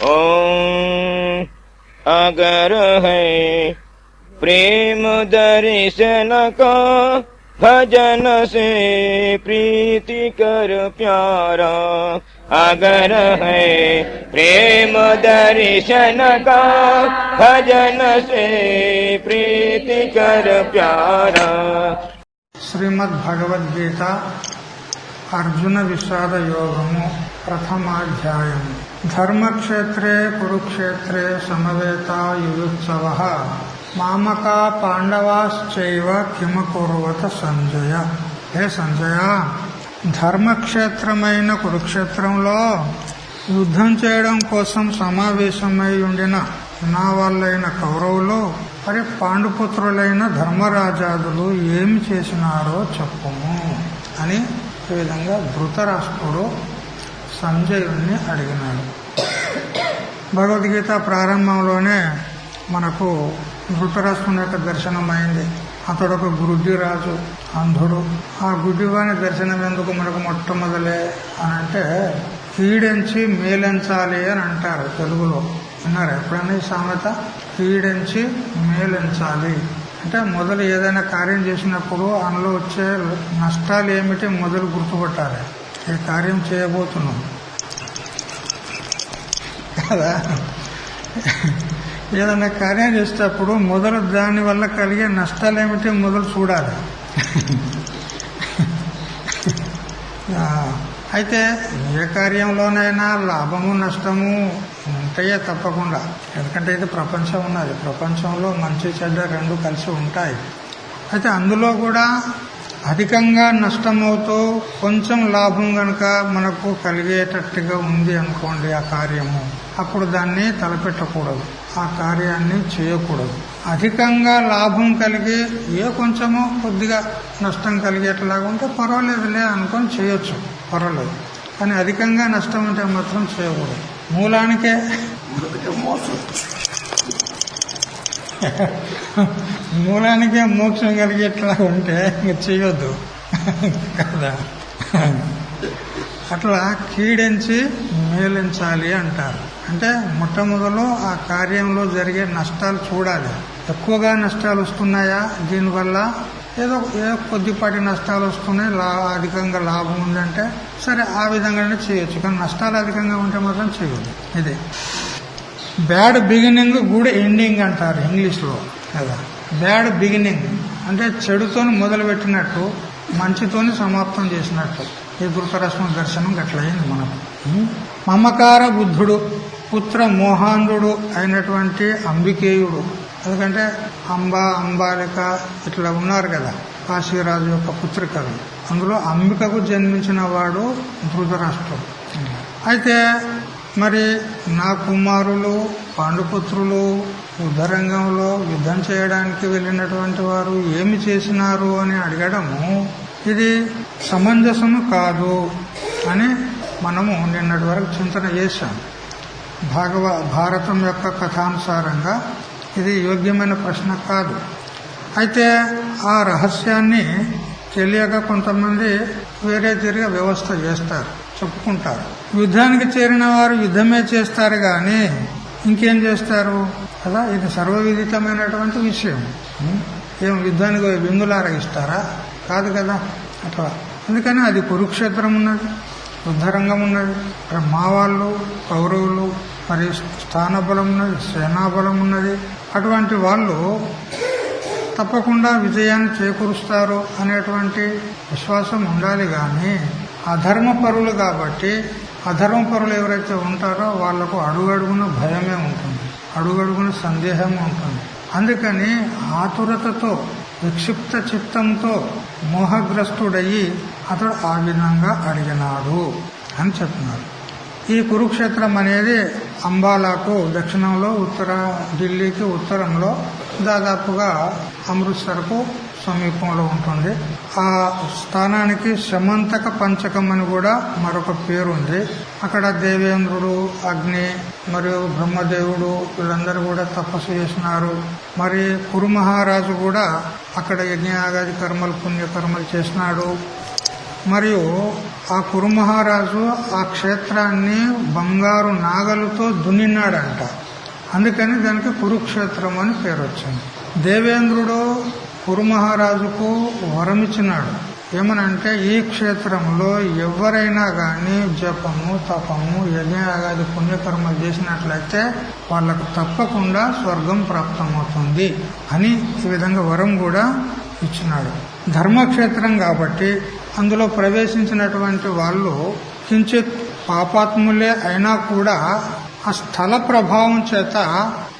ओम अगर है प्रेम दर्शन का भजन से प्रीति कर प्यारा, अगर है प्रेम दर्शन का भजन से प्रीति कर प्यारा। श्रीमद् भगवद गीता अर्जुन विषाद योगము प्रथमाध्यायम्। धर्मक्षेत्रे कुरुक्षेत्रे समवेता युयुत्सवः मामका पांडवाश्चैव किमकुर्वत संजय। हे సంజయ, ధర్మక్షేత్రమైన కురుక్షేత్రంలో యుద్ధం చేయడం కోసం సమావేశమై ఉండిన నా వాళ్ళైన కౌరవులు మరి పాండుపుత్రులైన ధర్మరాజాదులు ఏమి చేసినారో చెప్పుము అని ఈ విధంగా ధృతరాష్ట్రుడు సంజయుణ్ణి అడిగినాడు. భగవద్గీత ప్రారంభంలోనే మనకు ధృతరాష్ట్రుని యొక్క దర్శనమైంది. అతడు ఒక గుడ్డిరాజు, అంధుడు. ఆ గుడ్డివాని దర్శనం ఎందుకు మనకు మొట్టమొదలే అని అంటే, కీడెంచి మేలెంచాలి అని అంటారు తెలుగులో. విన్నారు ఎప్పుడైనా ఈ సామెత? కీడెంచి మేలెంచాలి అంటే మొదలు ఏదైనా కార్యం చేసినప్పుడు అందులో వచ్చే నష్టాలు ఏమిటి మొదలు గుర్తుపట్టాలి. ఈ కార్యం చేయబోతున్నాం కదా, ఏదైనా కార్యం చేసేటప్పుడు మొదలు దాని వల్ల కలిగే నష్టాలు ఏమిటి మొదలు చూడాలి. అయితే ఏ కార్యంలోనైనా లాభము నష్టము ఉంటాయే తప్పకుండా. ఎందుకంటే ఇది ప్రపంచం ఉన్నది, ప్రపంచంలో మంచి చెడ్డ రెండు కలిసి ఉంటాయి. అయితే అందులో కూడా అధికంగా నష్టమవుతూ కొంచెం లాభం గనక మనకు కలిగేటట్టుగా ఉంది అనుకోండి ఆ కార్యము, అప్పుడు దాన్ని తలపెట్టకూడదు, ఆ కార్యాన్ని చేయకూడదు. అధికంగా లాభం కలిగి కొంచెము కొద్దిగా నష్టం కలిగేట్లాగా ఉంటే పర్వాలేదులే అనుకొని చేయొచ్చు, పర్వాలేదు. కానీ అధికంగా నష్టం ఉంటే మాత్రం చేయకూడదు. మూలానికే మోక్షం కలిగేట్లా ఉంటే ఇంక చేయొద్దు కదా. అట్లా కీడించి మేలించాలి అంటారు. అంటే మొట్టమొదలు ఆ కార్యంలో జరిగే నష్టాలు చూడాలి. ఎక్కువగా నష్టాలు వస్తున్నాయా, దీనివల్ల ఏదో కొద్దిపాటి నష్టాలు వస్తున్నాయి, అధికంగా లాభం ఉందంటే సరే ఆ విధంగానే చేయొచ్చు. కానీ నష్టాలు అధికంగా ఉంటే మాత్రం చేయొద్దు. ఇది బ్యాడ్ బిగినింగ్ గుడ్ ఎండింగ్ అంటారు ఇంగ్లీష్లో కదా. బ్యాడ్ బిగినింగ్ అంటే చెడుతోని మొదలు పెట్టినట్టు, మంచితోని సమాప్తం చేసినట్టు. ఈ ధృతరాష్ట్ర దర్శనం గట్లయింది మనకు. మమకార బుద్ధుడు, పుత్ర మోహాంధుడు అయినటువంటి అంబికేయుడు. ఎందుకంటే అంబాలిక ఇట్లా ఉన్నారు కదా కాశీరాజు యొక్క పుత్రికలు. అందులో అంబికకు జన్మించిన వాడు ధృతరాష్ట్రుడు. అయితే మరి నా కుమారులు పాండుపుత్రులు యుద్ధరంగంలో యుద్ధం చేయడానికి వెళ్ళినటువంటి వారు ఏమి చేసినారు అని అడగడము ఇది సమంజసము కాదు అని మనము నిన్నటి వరకు చింతన చేశాం. భారతం యొక్క కథానుసారంగా ఇది యోగ్యమైన ప్రశ్న కాదు. అయితే ఆ రహస్యాన్ని తెలియక కొంతమంది వేరే తిరిగి వ్యవస్థ చేస్తారు, చెప్పుకుంటారు. యుద్ధానికి చేరిన వారు యుద్ధమే చేస్తారు గాని ఇంకేం చేస్తారు కదా. ఇది సర్వవిదితమైనటువంటి విషయం. ఏం యుద్ధానికి విందులారగిస్తారా? కాదు కదా. అట్లా అందుకని అది కురుక్షేత్రం ఉన్నది, యుద్ధరంగం ఉన్నది. మా వాళ్ళు కౌరవులు మరి స్థానబలం ఉన్నది, సేనాబలం ఉన్నది. అటువంటి వాళ్ళు తప్పకుండా విజయాన్ని చేకూరుస్తారు అనేటువంటి విశ్వాసం ఉండాలి. గాని అధర్మపరులు కాబట్టి అధర్మపరులు ఎవరైతే ఉంటారో వాళ్లకు అడుగడుగున భయమే ఉంటుంది, అడుగడుగున సందేహం ఉంటుంది. అందుకని ఆతురతతో విక్షిప్త చిత్తంతో మోహగ్రస్తుడయ్యి అతడు ఆ విధంగా అడిగినాడు అని చెప్తున్నారు. ఈ కురుక్షేత్రం అనేది అంబాలాకు దక్షిణంలో, ఢిల్లీకి ఉత్తరంలో, దాదాపుగా అమృత్సర్కు సమీపంలో ఉంటుంది. ఆ స్థానానికి శమంతక పంచకం అని కూడా మరొక పేరు ఉంది. అక్కడ దేవేంద్రుడు, అగ్ని మరియు బ్రహ్మదేవుడు వీళ్ళందరూ కూడా తపస్సు చేసినారు. మరి కురు మహారాజు కూడా అక్కడ యజ్ఞయాగాది కర్మలు పుణ్యకర్మలు చేసినాడు. మరియు ఆ కురు మహారాజు ఆ క్షేత్రాన్ని బంగారు నాగలతో దున్నినాడంట. అందుకని దానికి కురుక్షేత్రం అని పేరు వచ్చింది. దేవేంద్రుడు కురు మహారాజుకు వరమిచ్చినాడు. ఏమనంటే ఈ క్షేత్రంలో ఎవరైనా గాని జపము, తపము, యజ్ఞయాగాది పుణ్యకర్మలు చేసినట్లయితే వాళ్లకు తప్పకుండా స్వర్గం ప్రాప్తమవుతుంది అని ఈ విధంగా వరం కూడా ఇచ్చినాడు. ధర్మక్షేత్రం కాబట్టి అందులో ప్రవేశించినటువంటి వాళ్ళు కించిత్ పాపాత్ములే అయినా కూడా ఆ స్థల ప్రభావం చేత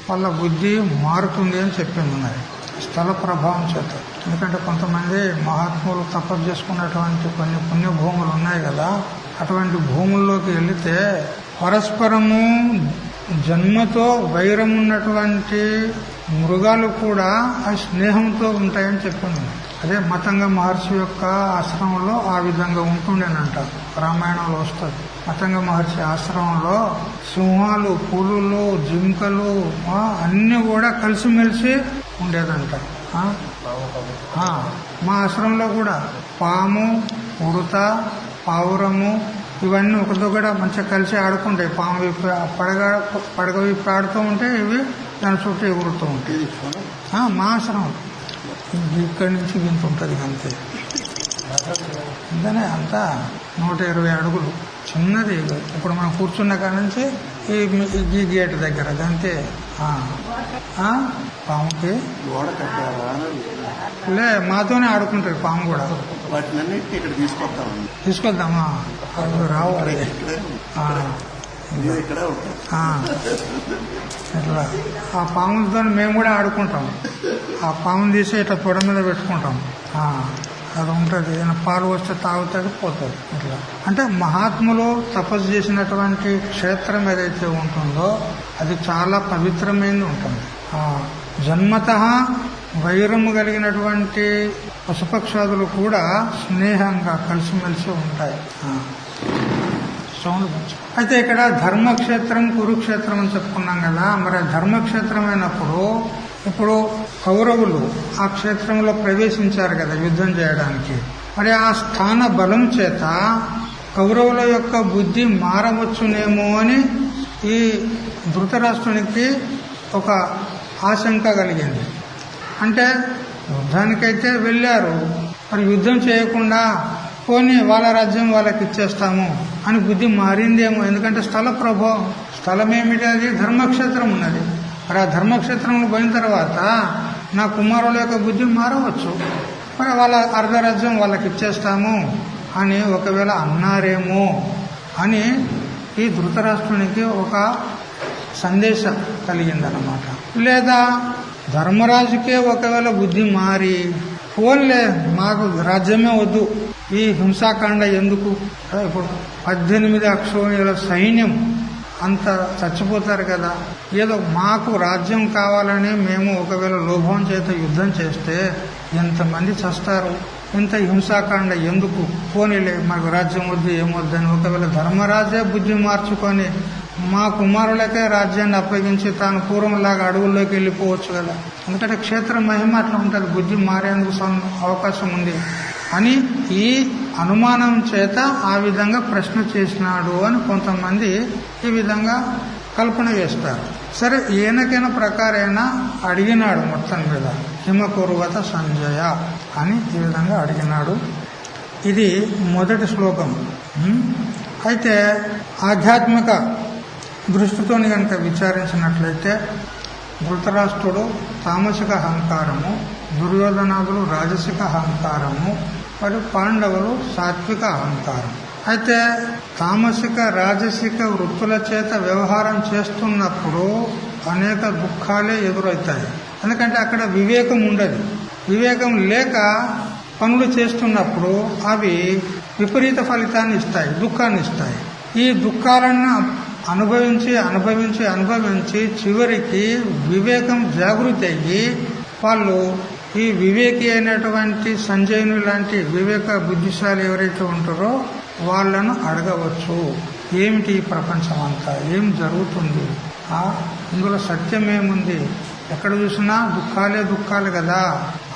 వాళ్ళ బుద్ధి మారుతుంది అని చెప్పింది ఉన్నది. స్థల ప్రభావం చేత. ఎందుకంటే కొంతమంది మహాత్ములు తపస్సు చేసుకున్నటువంటి కొన్ని పుణ్యభూములు ఉన్నాయి కదా, అటువంటి భూముల్లోకి వెళితే పరస్పరము జన్మతో వైరం ఉన్నటువంటి మృగాలు కూడా ఆ స్నేహంతో ఉంటాయని చెప్పింది. అదే మతంగ మహర్షి యొక్క ఆశ్రమంలో ఆ విధంగా ఉంటుండేనంట. రామాయణంలో వస్తుంది. మతంగ మహర్షి ఆశ్రమంలో సింహాలు, పులులు, జింకలు అన్ని కూడా కలిసిమెలిసి ఉండేదంట. మా ఆశ్రమంలో కూడా పాము, ఉడత, పావురము ఇవన్నీ ఒకరితో కూడా మంచిగా కలిసి ఆడుకుంటాయి. పాము పడగ విప్పి ఆడుతూ ఉంటే ఇవి దాని చుట్టూ ఎగురుతూ ఉంటాయి. మా ఆశ్రమం ఇక్కడి నుంచి ఇంత ఉంటుంది అంతే. అంతనే అంతా 120 అడుగులు చిన్నది. ఇప్పుడు మనం కూర్చున్న కాడ నుంచి ఈ గేట్ దగ్గర అంతే. పాముకి లే మాతోనే ఆడుకుంటారు. పాము కూడా తీసుకొద్దామా? రావాలి ఇట్లా ఆ పాములతో మేము కూడా ఆడుకుంటాం. ఆ పాముని తీసి ఇట్లా తొడ మీద పెట్టుకుంటాం. అది ఉంటుంది. ఏదైనా పాలు వస్తే తాగుతుంది, పోతుంది. ఇట్లా అంటే మహాత్ములు తపస్సు చేసినటువంటి క్షేత్రం ఏదైతే ఉంటుందో అది చాలా పవిత్రమైనది ఉంటుంది. జన్మతః వైరము కలిగినటువంటి పశుపక్షాదులు కూడా స్నేహంగా కలిసిమెలిసి ఉంటాయి. అయితే ఇక్కడ ధర్మక్షేత్రం, కురుక్షేత్రం అని చెప్పుకున్నాం కదా. మరి ధర్మక్షేత్రం అయినప్పుడు ఇప్పుడు కౌరవులు ఆ క్షేత్రంలో ప్రవేశించారు కదా యుద్ధం చేయడానికి. మరి ఆ స్థాన బలం చేత కౌరవుల యొక్క బుద్ధి మారవచ్చునేమో అని ఈ ధృతరాష్ట్రునికి ఒక ఆశంక కలిగింది. అంటే యుద్ధానికైతే వెళ్ళారు, మరి యుద్ధం చేయకుండా పోనీ వాళ్ళ రాజ్యం వాళ్ళకి ఇచ్చేస్తాము అని బుద్ధి మారిందేమో. ఎందుకంటే స్థల ప్రభావం, స్థలం ఏమిటి? అది ధర్మక్షేత్రం ఉన్నది. మరి ఆ ధర్మక్షేత్రంలో పోయిన తర్వాత నా కుమారుల యొక్క బుద్ధి మారవచ్చు. మరి వాళ్ళ అర్ధరాజ్యం వాళ్ళకి ఇచ్చేస్తాము అని ఒకవేళ అన్నారేమో అని ఈ ధృతరాష్ట్రునికి ఒక సందేశం కలిగిందన్నమాట. లేదా ధర్మరాజుకే ఒకవేళ బుద్ధి మారి పోన్లే మాకు రాజ్యమే వద్దు, ఈ హింసాకాండ ఎందుకు, ఇప్పుడు 18 అక్షోణ్యుల సైన్యం అంత చచ్చిపోతారు కదా, ఏదో మాకు రాజ్యం కావాలని మేము ఒకవేళ లోభం చేత యుద్ధం చేస్తే ఎంతమంది చస్తారు, ఇంత హింసాకాండ ఎందుకు, పోనీలే మాకు రాజ్యం వద్దు ఏమొద్దని ఒకవేళ ధర్మరాజే బుద్ధి మార్చుకొని మా కుమారులకే రాజ్యాన్ని అప్పగించి తాను పూర్వంలాగా అడవుల్లోకి వెళ్ళిపోవచ్చు కదా. ఎందుకంటే క్షేత్ర మహిమ అట్లా ఉంటుంది, బుద్ధి మారేందుకు అవకాశం ఉంది అని ఈ అనుమానం చేత ఆ విధంగా ప్రశ్న చేసినాడు అని కొంతమంది ఈ విధంగా కల్పన చేస్తారు. సరే, ఈయనకైనా ప్రకారైనా అడిగినాడు మొత్తం మీద. హిమకురువత సంజయ అని ఈ విధంగా అడిగినాడు. ఇది మొదటి శ్లోకం. అయితే ఆధ్యాత్మిక దృష్టితో కనుక విచారించినట్లయితే ధృతరాష్ట్రుడు తామసిక అహంకారము, దుర్యోధనాదులు రాజసిక అహంకారము, మరియు పాండవులు సాత్విక అహంకారం. అయితే తామసిక రాజసిక వృత్తుల చేత వ్యవహారం చేస్తున్నప్పుడు అనేక దుఃఖాలే ఎదురవుతాయి. ఎందుకంటే అక్కడ వివేకం ఉండదు. వివేకం లేక పనులు చేస్తున్నప్పుడు అవి విపరీత ఫలితాన్ని ఇస్తాయి, దుఃఖాన్ని ఇస్తాయి. ఈ దుఃఖాలను అనుభవించి అనుభవించి అనుభవించి చివరికి వివేకం జాగృతి అయ్యి వాళ్ళు ఈ వివేకి అయినటువంటి సంజయుని లాంటి వివేక బుద్ధిశాలి ఎవరైతే ఉంటారో వాళ్ళను అడగవచ్చు, ఏమిటి ఈ ప్రపంచం అంతా, ఏం జరుగుతుంది, ఇందులో సత్యం ఏముంది, ఎక్కడ చూసినా దుఃఖాలే దుఃఖాలు కదా.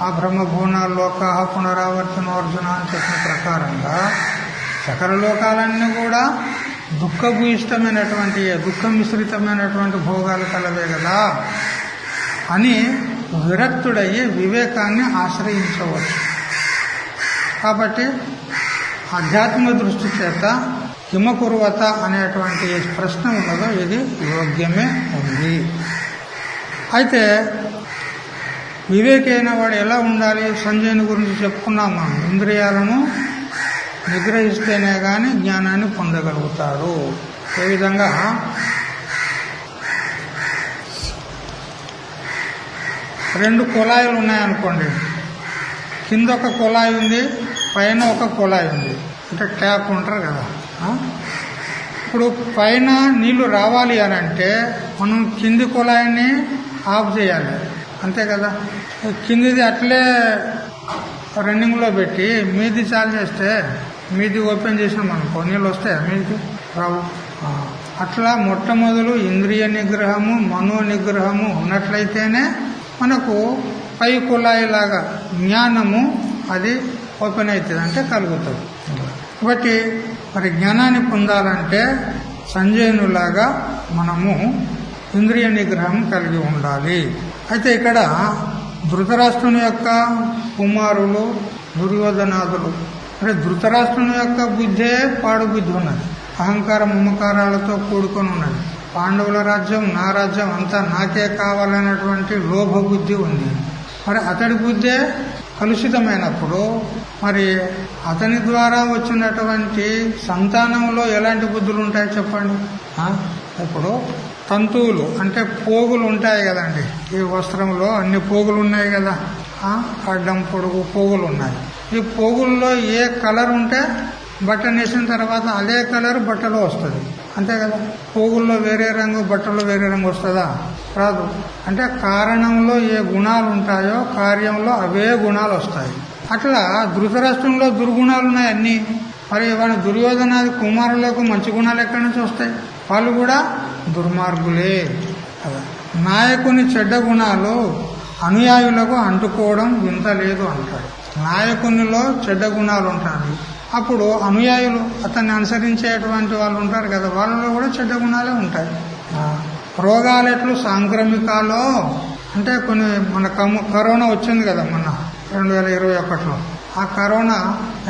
ఆ బ్రహ్మభూణ లోక పునరావర్తన అర్జున అని చెప్పిన ప్రకారంగా సకల లోకాలన్నీ కూడా దుఃఖభూయిష్టమైనటువంటి దుఃఖ మిశ్రితమైనటువంటి భోగాలు కలవే కదా అని విరక్తుడయ్యి వివేకాన్ని ఆశ్రయించవచ్చు. కాబట్టి ఆధ్యాత్మిక దృష్టి చేత కిమకుర్వత అనేటువంటి ప్రశ్న ఉన్నదో ఇది యోగ్యమే ఉంది. అయితే వివేకైన వాడు ఎలా ఉండాలి? సంజయుని గురించి చెప్పుకున్నాం మనం. ఇంద్రియాలను నిగ్రహిస్తేనే గాని జ్ఞానాన్ని పొందగలుగుతాడు. ఏ విధంగా రెండు కుళాయిలు ఉన్నాయనుకోండి, కింద ఒక కుళాయి ఉంది, పైన ఒక కుళాయి ఉంది. అంటే ట్యాప్ ఉంటారు కదా. ఇప్పుడు పైన నీళ్లు రావాలి అని అంటే మనం కింది కుళాయిని ఆఫ్ చేయాలి, అంతే కదా. కిందిది అట్లే రన్నింగ్లో పెట్టి మీది చాలు చేస్తే, మీది ఓపెన్ చేసినాం అనుకో, నీళ్ళు వస్తాయా? మీది రావు. అట్లా మొట్టమొదలు ఇంద్రియ నిగ్రహము, మనో నిగ్రహము ఉన్నట్లయితేనే మనకు పై కుళాయి లాగా జ్ఞానము అది ఓపెన్ అవుతుంది, అంటే కలుగుతుంది. కాబట్టి మరి జ్ఞానాన్ని పొందాలంటే సంజయునులాగా మనము ఇంద్రియ నిగ్రహం కలిగి ఉండాలి. అయితే ఇక్కడ ధృతరాష్ట్రుని యొక్క కుమారులు దుర్యోధనాదులు, అంటే ధృతరాష్ట్రుని యొక్క బుద్ధే పాడు బుద్ధి ఉన్నది, అహంకార మమకారాలతో కూడుకొని ఉన్నది. పాండవుల రాజ్యం నా రాజ్యం అంతా నాకే కావాలనేటువంటి లోభ బుద్ధి ఉంది. మరి అతడి బుద్ధే కలుషితమైనప్పుడు మరి అతని ద్వారా వచ్చినటువంటి సంతానంలో ఎలాంటి బుద్ధులు ఉంటాయి చెప్పండి. ఇప్పుడు తంతువులు అంటే పోగులు ఉంటాయి కదండి. ఈ వస్త్రంలో అన్ని పోగులు ఉన్నాయి కదా, అడ్డం పొడుగు పోగులు ఉన్నాయి. ఈ పోగుల్లో ఏ కలర్ ఉంటే బట్ట నేసిన తర్వాత అదే కలర్ బట్టలో వస్తుంది, అంతే కదా. పోగుల్లో వేరే రంగు, బట్టలో వేరే రంగు వస్తుందా? రాదు. అంటే కారణంలో ఏ గుణాలు ఉంటాయో కార్యంలో అవే గుణాలు వస్తాయి. అట్లా ధృతరాష్ట్రంలో దుర్గుణాలు ఉన్నాయి అన్ని. మరి వాళ్ళ దుర్యోధనాది కుమారులకు మంచి గుణాలు ఎక్కడి నుంచి వస్తాయి? వాళ్ళు కూడా దుర్మార్గులే కదా. నాయకుని చెడ్డ గుణాలు అనుయాయులకు అంటుకోవడం వింత లేదు అంటాడు. నాయకునిలో చెడ్డ గుణాలు ఉంటాయి, అప్పుడు అనుయాయులు అతన్ని అనుసరించేటువంటి వాళ్ళు ఉంటారు కదా, వాళ్ళలో కూడా చెడ్డ గుణాలే ఉంటాయి. రోగాలు ఎట్లు సాంక్రమికాలో అంటే కొన్ని మన కరోనా వచ్చింది కదా మొన్న 2021లో. ఆ కరోనా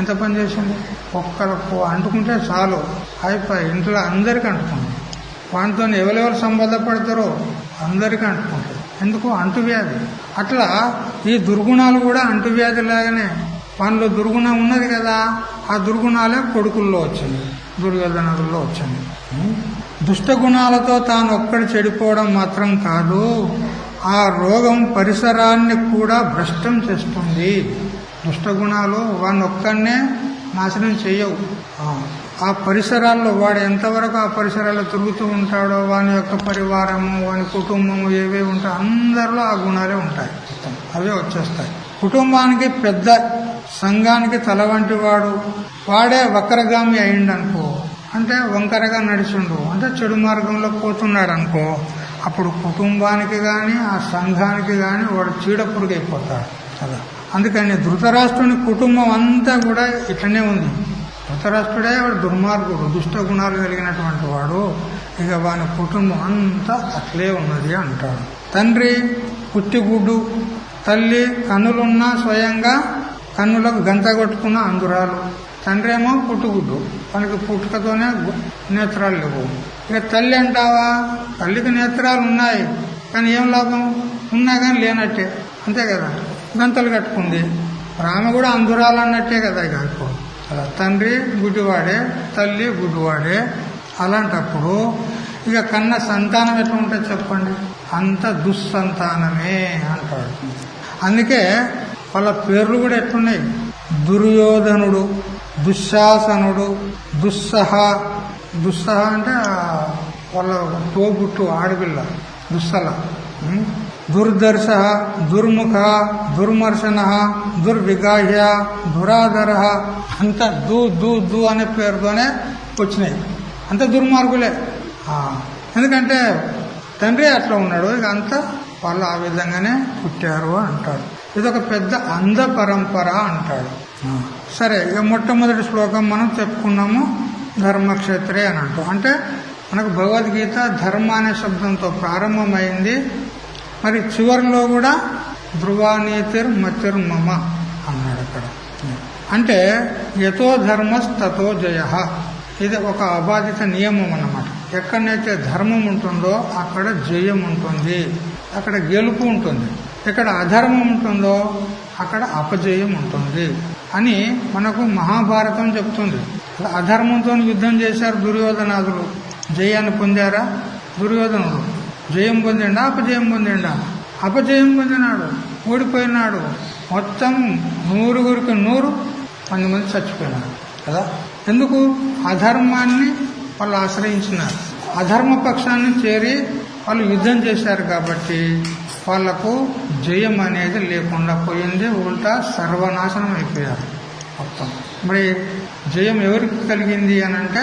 ఎంత పని చేసింది? ఒక్కరికి అంటుకుంటే చాలు అయిపోయి ఇంట్లో అందరికీ అంటుకుంది. వాటితో ఎవరెవరు సంబంధపడతారో అందరికీ అంటుకుంటారు. ఎందుకు? అంటువ్యాధి. అట్లా ఈ దుర్గుణాలు కూడా అంటువ్యాధి లాగానే వాళ్ళలో దుర్గుణం ఉన్నది కదా, ఆ దుర్గుణాలే కొడుకుల్లో వచ్చింది, దుర్యోధనుల్లో వచ్చింది. దుష్ట గుణాలతో తాను ఒక్కడి చెడిపోవడం మాత్రం కాదు, ఆ రోగం పరిసరాన్ని కూడా భ్రష్టం చేస్తుంది. దుష్ట గుణాలు వాడిని ఒక్కడనే నాశనం చేయవు. ఆ పరిసరాల్లో వాడు ఎంతవరకు ఆ పరిసరాల్లో తిరుగుతూ ఉంటాడో వాని యొక్క పరివారము, వాని కుటుంబము ఏవేవి ఉంటాయో అందరిలో ఆ గుణాలే ఉంటాయి, అవే వచ్చేస్తాయి. కుటుంబానికి పెద్ద, సంఘానికి తల వంటి వాడు వాడే వక్రగామి అయిండనుకో, అంటే వంకరగా నడిచిండు, అంటే చెడు మార్గంలో పోతున్నాడు అనుకో, అప్పుడు కుటుంబానికి గాని ఆ సంఘానికి గాని వాడు చీడపురుగైపోతాడు కదా. అందుకని ధృతరాష్ట్రుని కుటుంబం అంతా కూడా ఇట్లనే ఉంది. ధృతరాష్ట్రుడే వాడు దుర్మార్గుడు, దుష్ట గుణాలు కలిగినటువంటి వాడు. ఇక వాని కుటుంబం అంతా అట్లే ఉన్నది అంటాడు. తండ్రి పుట్టిగుడ్డు, తల్లి కన్నులున్నా స్వయంగా కన్నులకు గంత కొట్టుకున్న అందురాలు. తండ్రి ఏమో పుట్టుగుడ్డు, మనకి పుట్టుకతోనే నేత్రాలు లేవు. ఇక తల్లి అంటావా, తల్లికి నేత్రాలు ఉన్నాయి కానీ ఏం లాభం? ఉన్నా కానీ లేనట్టే, అంతే కదా. గంతలు కట్టుకుంది, ఆమె కూడా అందురాలు అన్నట్టే కదా. ఇక ఇప్పుడు అలా తండ్రి గుడ్డివాడే, తల్లి గుడ్డివాడే. అలాంటప్పుడు ఇక కన్న సంతానం ఎట్లా ఉంటుంది చెప్పండి? అంత దుస్సంతానమే అంటాడు. అందుకే వాళ్ళ పేర్లు కూడా ఎట్లున్నాయి? దుర్యోధనుడు, దుశ్శాసనుడు, దుస్సహ. దుస్సహ అంటే వాళ్ళ తోబుట్టు ఆడపిల్ల దుస్సల. దుర్దర్శ, దుర్ముఖ, దుర్మర్శన, దుర్విగాహ్య, దురాధర. అంత దూ దూ దూ అనే పేరుతోనే వచ్చినాయి. అంత దుర్మార్గులే. ఎందుకంటే తండ్రి అట్లా ఉన్నాడు, ఇక అంతా వాళ్ళు ఆ విధంగానే పుట్టారు అంటాడు. ఇదొక పెద్ద అంధ పరంపర అంటాడు. సరే, ఇక మొట్టమొదటి శ్లోకం మనం చెప్పుకున్నాము ధర్మక్షేత్రే అని అంటూ. అంటే మనకు భగవద్గీత ధర్మ అనే శబ్దంతో ప్రారంభమైంది. మరి చివరిలో కూడా ధ్రువానీతిర్మతిర్మమ అన్నాడు అక్కడ. అంటే యతో ధర్మస్తతో జయ, ఇది ఒక అబాధిత నియమం అన్నమాట. ఎక్కడైతే ధర్మం ఉంటుందో అక్కడ జయం ఉంటుంది, అక్కడ గెలుపు ఉంటుంది. ఎక్కడ అధర్మం ఉంటుందో అక్కడ అపజయం ఉంటుంది అని మనకు మహాభారతం చెప్తుంది. అధర్మంతో యుద్ధం చేశారు దుర్యోధనాదులు, జయాన్ని పొందారా? దుర్యోధనుడు జయం పొందిండా అపజయం పొందిండా? అపజయం పొందినాడు, ఓడిపోయినాడు. మొత్తం 100కి 100 మంది చచ్చిపోయినారు కదా. ఎందుకు? అధర్మాన్ని వాళ్ళు ఆశ్రయించినారు, అధర్మ పక్షాన్ని చేరి వాళ్ళు యుద్ధం చేశారు. కాబట్టి వాళ్లకు జయం అనేది లేకుండా పోయింది, ఉల్టా సర్వనాశనం అయిపోయారు మొత్తం. మరి జయం ఎవరికి కలిగింది అని అంటే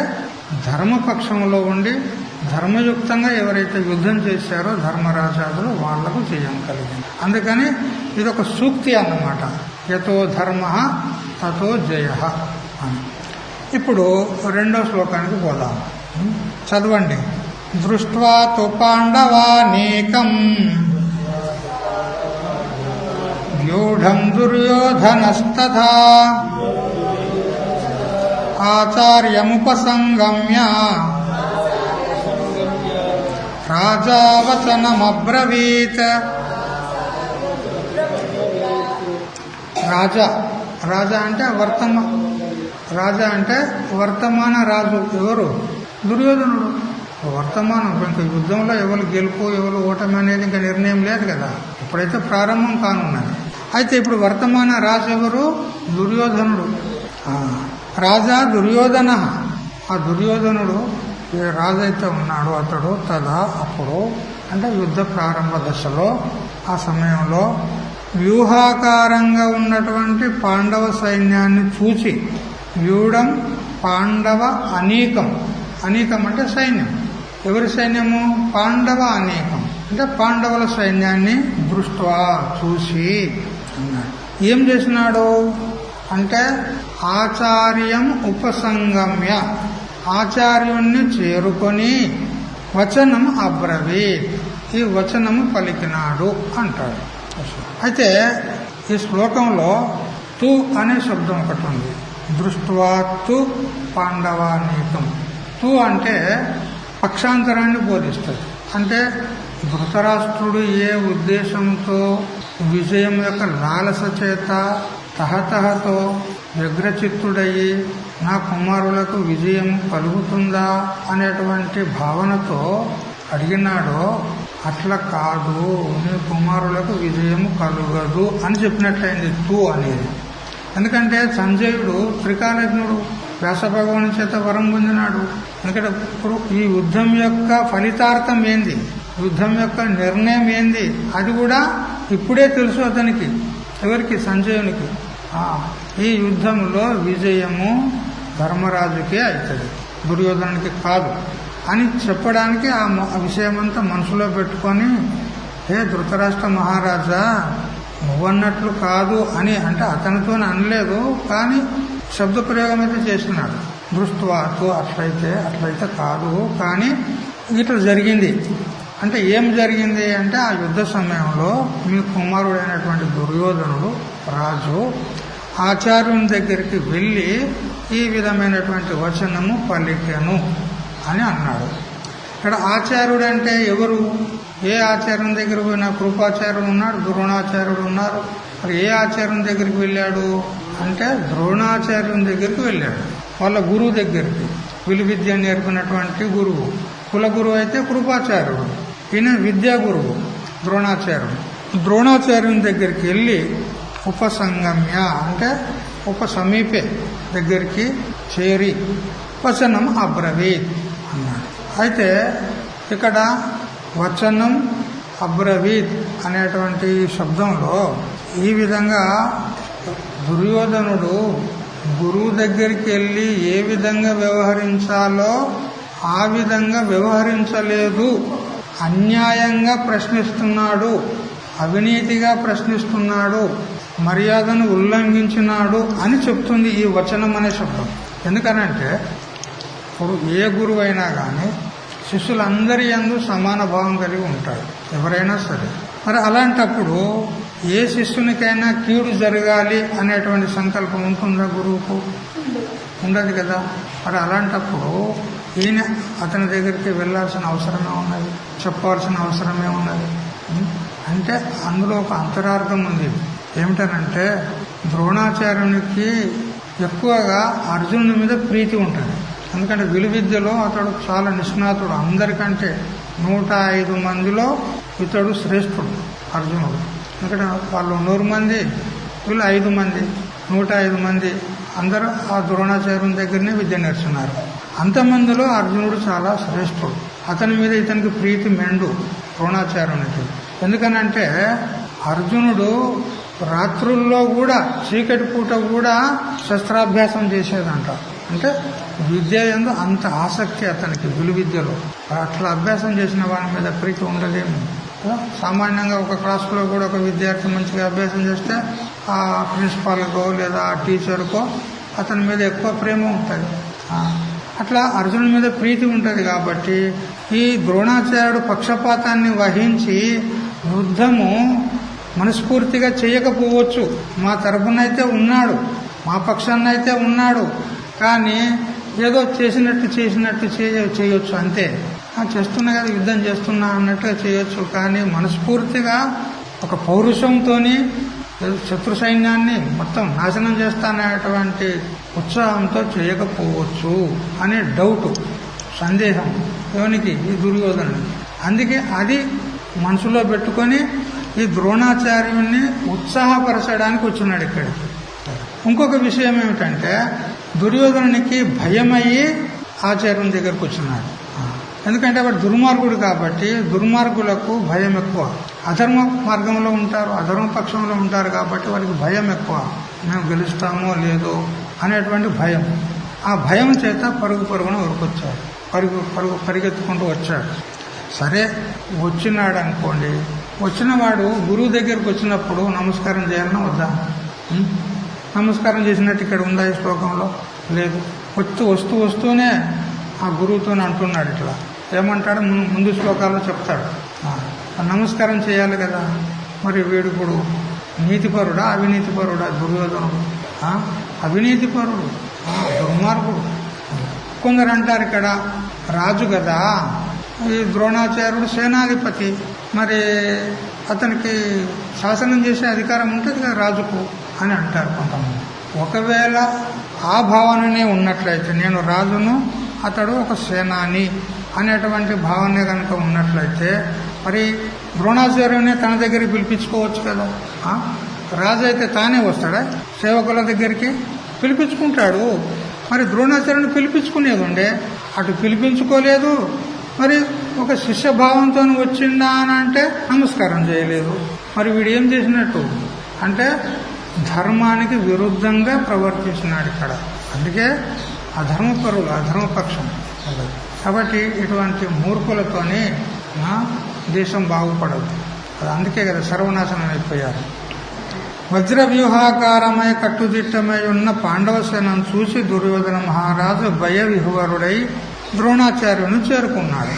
ధర్మపక్షంలో ఉండి ధర్మయుక్తంగా ఎవరైతే యుద్ధం చేశారో ధర్మరాజాదులు వాళ్లకు జయం కలిగింది. అందుకని ఇది ఒక సూక్తి అన్నమాట. యతో ధర్మ తతో జయ అని. ఇప్పుడు రెండో శ్లోకానికి పోదాం, చదవండి. దృష్ట్వా తు పాండవానేకం వ్యూఢం దుర్యోధనస్తథా ఆచార్యముపసంగమ్య రాజావచనమబ్రవీత్. రాజా అంటే వర్తమాన రాజు. ఎవరు? దుర్యోధనుడు. వర్తమానం. ఇంకా యుద్ధంలో ఎవరు గెలుపు ఎవరు ఓటమి అనేది ఇంకా నిర్ణయం లేదు కదా, ఇప్పుడైతే ప్రారంభం కానున్నది. అయితే ఇప్పుడు వర్తమాన రాజు ఎవరు? దుర్యోధనుడు. రాజా దుర్యోధన. ఆ దుర్యోధనుడు ఏ రాజు అయితే ఉన్నాడో అతడు తదా అప్పుడు అంటే యుద్ధ ప్రారంభ దశలో ఆ సమయంలో వ్యూహాకారంగా ఉన్నటువంటి పాండవ సైన్యాన్ని చూచి, వ్యూఢం పాండవ అనీకం. అనీకం అంటే సైన్యం. ఎవరి సైన్యము? పాండవ అనీకం అంటే పాండవుల సైన్యాన్ని దృష్ట్వా చూసి అన్నాడు. ఏం చేసినాడు అంటే ఆచార్యం ఉపసంగమ్య, ఆచార్యుణ్ణి చేరుకొని వచనం అబ్రవీత్, ఈ వచనము పలికినాడు అంటాడు. అయితే ఈ శ్లోకంలో తు అనే శబ్దం ఒకటి ఉంది. దృష్ట్వా తు పాండవానీకం. తు అంటే పక్షాంతరాన్ని బోధిస్తుంది. అంటే ధృతరాష్ట్రుడు ఏ ఉద్దేశంతో విజయం యొక్క లాలస చేత తహతహతో వ్యగ్రచిత్తుడయ్యి నా కుమారులకు విజయం కలుగుతుందా అనేటువంటి భావనతో అడిగినాడో అట్లా కాదు, నీ కుమారులకు విజయం కలుగదు అని చెప్పినట్లయింది తూ అనేది. ఎందుకంటే సంజయుడు త్రికాలజ్ఞుడు, వ్యాస భగవాను చేత వరం పొందినాడు. ఎందుకంటే ఇప్పుడు ఈ యుద్ధం యొక్క ఫలితార్థం ఏంది, యుద్ధం యొక్క నిర్ణయం ఏంది అది కూడా ఇప్పుడే తెలుసు అతనికి. ఎవరికి? సంజయునికి. ఈ యుద్ధంలో విజయము ధర్మరాజుకే అవుతుంది, దుర్యోధనునికి కాదు అని చెప్పడానికి ఆ విషయమంతా మనసులో పెట్టుకొని, హే ధృతరాష్ట్ర మహారాజా నువ్వన్నట్లు కాదు అని అంటే అతనితో అనలేదు, కానీ శబ్ద ప్రయోగం అయితే చేస్తున్నాడు. దృష్ట్వాతో అట్లయితే కాదు, కానీ ఇట్లా జరిగింది. అంటే ఏం జరిగింది అంటే ఆ యుద్ధ సమయంలో మీ కుమారుడైనటువంటి దుర్యోధనుడు రాజు ఆచార్యుని దగ్గరికి వెళ్ళి ఈ విధమైనటువంటి వచనము పలికెను అని అన్నాడు. ఇక్కడ ఆచార్యుడు అంటే ఎవరు? ఏ ఆచార్యుని దగ్గర పోయినా కృపాచార్యుడు ఉన్నాడు, ద్రోణాచార్యుడు ఉన్నారు. మరి ఏ ఆచార్యుని దగ్గరికి వెళ్ళాడు అంటే ద్రోణాచార్యుని దగ్గరికి వెళ్ళాడు, వాళ్ళ గురువు దగ్గరికి. విలువిద్య నేర్పినటువంటి గురువు. కుల గురువు అయితే కృపాచార్యుడు, ఈయన విద్యా గురువు ద్రోణాచార్యుడు. ద్రోణాచార్యుని దగ్గరికి వెళ్ళి ఉపసంగమ్య అంటే ఉపసమీపే దగ్గరికి చేరి వచనం అబ్రవీత్ అన్నాడు. అయితే ఇక్కడ వచనం అబ్రవీత్ అనేటువంటి శబ్దంలో ఈ విధంగా దుర్యోధనుడు గురువు దగ్గరికి వెళ్ళి ఏ విధంగా వ్యవహరించాలో ఆ విధంగా వ్యవహరించలేదు, అన్యాయంగా ప్రశ్నిస్తున్నాడు, అవినీతిగా ప్రశ్నిస్తున్నాడు మర్యాదను ఉల్లంఘించినాడు అని చెప్తుంది ఈ వచనం అనే శబ్దం. ఎందుకనంటే ఇప్పుడు ఏ గురువు అయినా కానీ శిష్యులందరి యందు సమాన భావం కలిగి ఉంటాడు, ఎవరైనా సరే. మరి అలాంటప్పుడు ఏ శిష్యునికైనా కీడు జరగాలి అనేటువంటి సంకల్పం ఉంటుందా గురువుకు? ఉండదు కదా. మరి అలాంటప్పుడు ఈయన అతని దగ్గరికి వెళ్లాల్సిన అవసరమే ఉన్నది, చెప్పవలసిన అవసరమే ఉన్నది. అంటే అందులో ఒక అంతరార్థం ఉంది. ఏమిటనంటే ద్రోణాచార్యునికి ఎక్కువగా అర్జునుడి మీద ప్రీతి ఉంటుంది. ఎందుకంటే విలువిద్యలో అతడు చాలా నిష్ణాతుడు. అందరికంటే 105 మందిలో ఇతడు శ్రేష్ఠుడు అర్జునుడు. ఎందుకంటే వాళ్ళు 100 మంది, వీళ్ళు 5 మంది, 105 మంది అందరూ ఆ ద్రోణాచార్యుని దగ్గరనే విద్య నేర్చున్నారు. అంతమందిలో అర్జునుడు చాలా శ్రేష్ఠుడు. అతని మీద ఇతనికి ప్రీతి మెండు ద్రోణాచార్యునికి. ఎందుకనంటే అర్జునుడు రాత్రుల్లో కూడా, చీకటి పూట కూడా శస్త్రాభ్యాసం చేసేదంట. అంటే విద్య యందు అంత ఆసక్తి అతనికి, విలువిద్యలో. అట్లా అభ్యాసం చేసిన వాడి మీద ప్రీతి ఉండదేమో. సామాన్యంగా ఒక క్లాసులో కూడా ఒక విద్యార్థి మంచిగా అభ్యాసం చేస్తే ఆ ప్రిన్సిపాల్కో లేదా ఆ టీచర్కో అతని మీద ఎక్కువ ప్రేమ ఉంటుంది. అట్లా అర్జునుడి మీద ప్రీతి ఉంటుంది. కాబట్టి ఈ ద్రోణాచార్యుడు పక్షపాతాన్ని వహించి యుద్ధము మనస్ఫూర్తిగా చేయకపోవచ్చు. మా తరపునైతే ఉన్నాడు, మా పక్షాన్నైతే ఉన్నాడు, కానీ ఏదో చేసినట్టు చేయొచ్చు అంతే. చేస్తున్నా కదా, యుద్ధం చేస్తున్నా అన్నట్టుగా చేయొచ్చు. కానీ మనస్ఫూర్తిగా ఒక పౌరుషంతోని శత్రు సైన్యాన్ని మొత్తం నాశనం చేస్తాననేటువంటి ఉత్సాహంతో చేయకపోవచ్చు అనే డౌట్, సందేహం ఎవనికి? ఈ దుర్యోధనుడికి. అందుకే అది మనసులో పెట్టుకొని ఈ ద్రోణాచార్యుని ఉత్సాహపరచడానికి వచ్చినాడు ఇక్కడికి. ఇంకొక విషయం ఏమిటంటే దుర్యోధనునికి భయమయ్యి ఆచార్యుని దగ్గరకు వచ్చినాడు. ఎందుకంటే వాడు దుర్మార్గుడు కాబట్టి దుర్మార్గులకు భయం ఎక్కువ. అధర్మ మార్గంలో ఉంటారు, అధర్మ పక్షంలో ఉంటారు కాబట్టి వారికి భయం ఎక్కువ. మేము గెలుస్తామో లేదో అనేటువంటి భయం. ఆ భయం చేత పరుగున ఉరికొచ్చాడు, పరిగెత్తుకుంటూ వచ్చాడు. సరే వచ్చినాడు అనుకోండి, వచ్చిన వాడు గురువు దగ్గరకు వచ్చినప్పుడు నమస్కారం చేయాలన్నా వద్దా? నమస్కారం చేసినట్టు ఇక్కడ ఉందా ఈ శ్లోకంలో? లేదు. వస్తూనే ఆ గురువుతో అంటున్నాడు. ఇట్లా ఏమంటాడు? ముందు శ్లోకాల్లో చెప్తాడు. నమస్కారం చేయాలి కదా. మరి వీడుకుడు నీతిపరుడా అవినీతిపరుడా? దుర్యోధనుడు అవినీతిపరుడు, దుర్మార్గుడు. కొందరు అంటారు ఇక్కడ రాజు కదా, ఈ ద్రోణాచార్యుడు సేనాధిపతి, మరి అతనికి శాసనం చేసే అధికారం ఉంటుంది కదా రాజుకు అని అంటారు కొంతమంది. ఒకవేళ ఆ భావననే ఉన్నట్లయితే, నేను రాజును, అతడు ఒక సేనాని అనేటువంటి భావనే కనుక ఉన్నట్లయితే మరి ద్రోణాచార్యుని తన దగ్గరికి పిలిపించుకోవచ్చు కదా. రాజు అయితే తానే వస్తాడా? సేవకుల దగ్గరికి పిలిపించుకుంటాడు. మరి ద్రోణాచార్యుని పిలిపించుకునేది ఉండే, అటు పిలిపించుకోలేదు. మరి ఒక శిష్యభావంతో వచ్చిందా అని అంటే నమస్కారం చేయలేదు. మరి వీడు ఏం చేసినట్టు అంటే ధర్మానికి విరుద్ధంగా ప్రవర్తించినాడు ఇక్కడ. అందుకే అధర్మపరులు, అధర్మపక్షం. కాబట్టి ఇటువంటి మూర్ఖులతోనే దేశం బాగుపడదు. అందుకే కదా సర్వనాశనం అయిపోయారు. వజ్ర వ్యూహాకారమై కట్టుదిట్టమై ఉన్న పాండవ సేనను చూసి దుర్యోధన మహారాజు భయ విహ్వరుడై ద్రోణాచార్యుని చేరుకున్నాడు.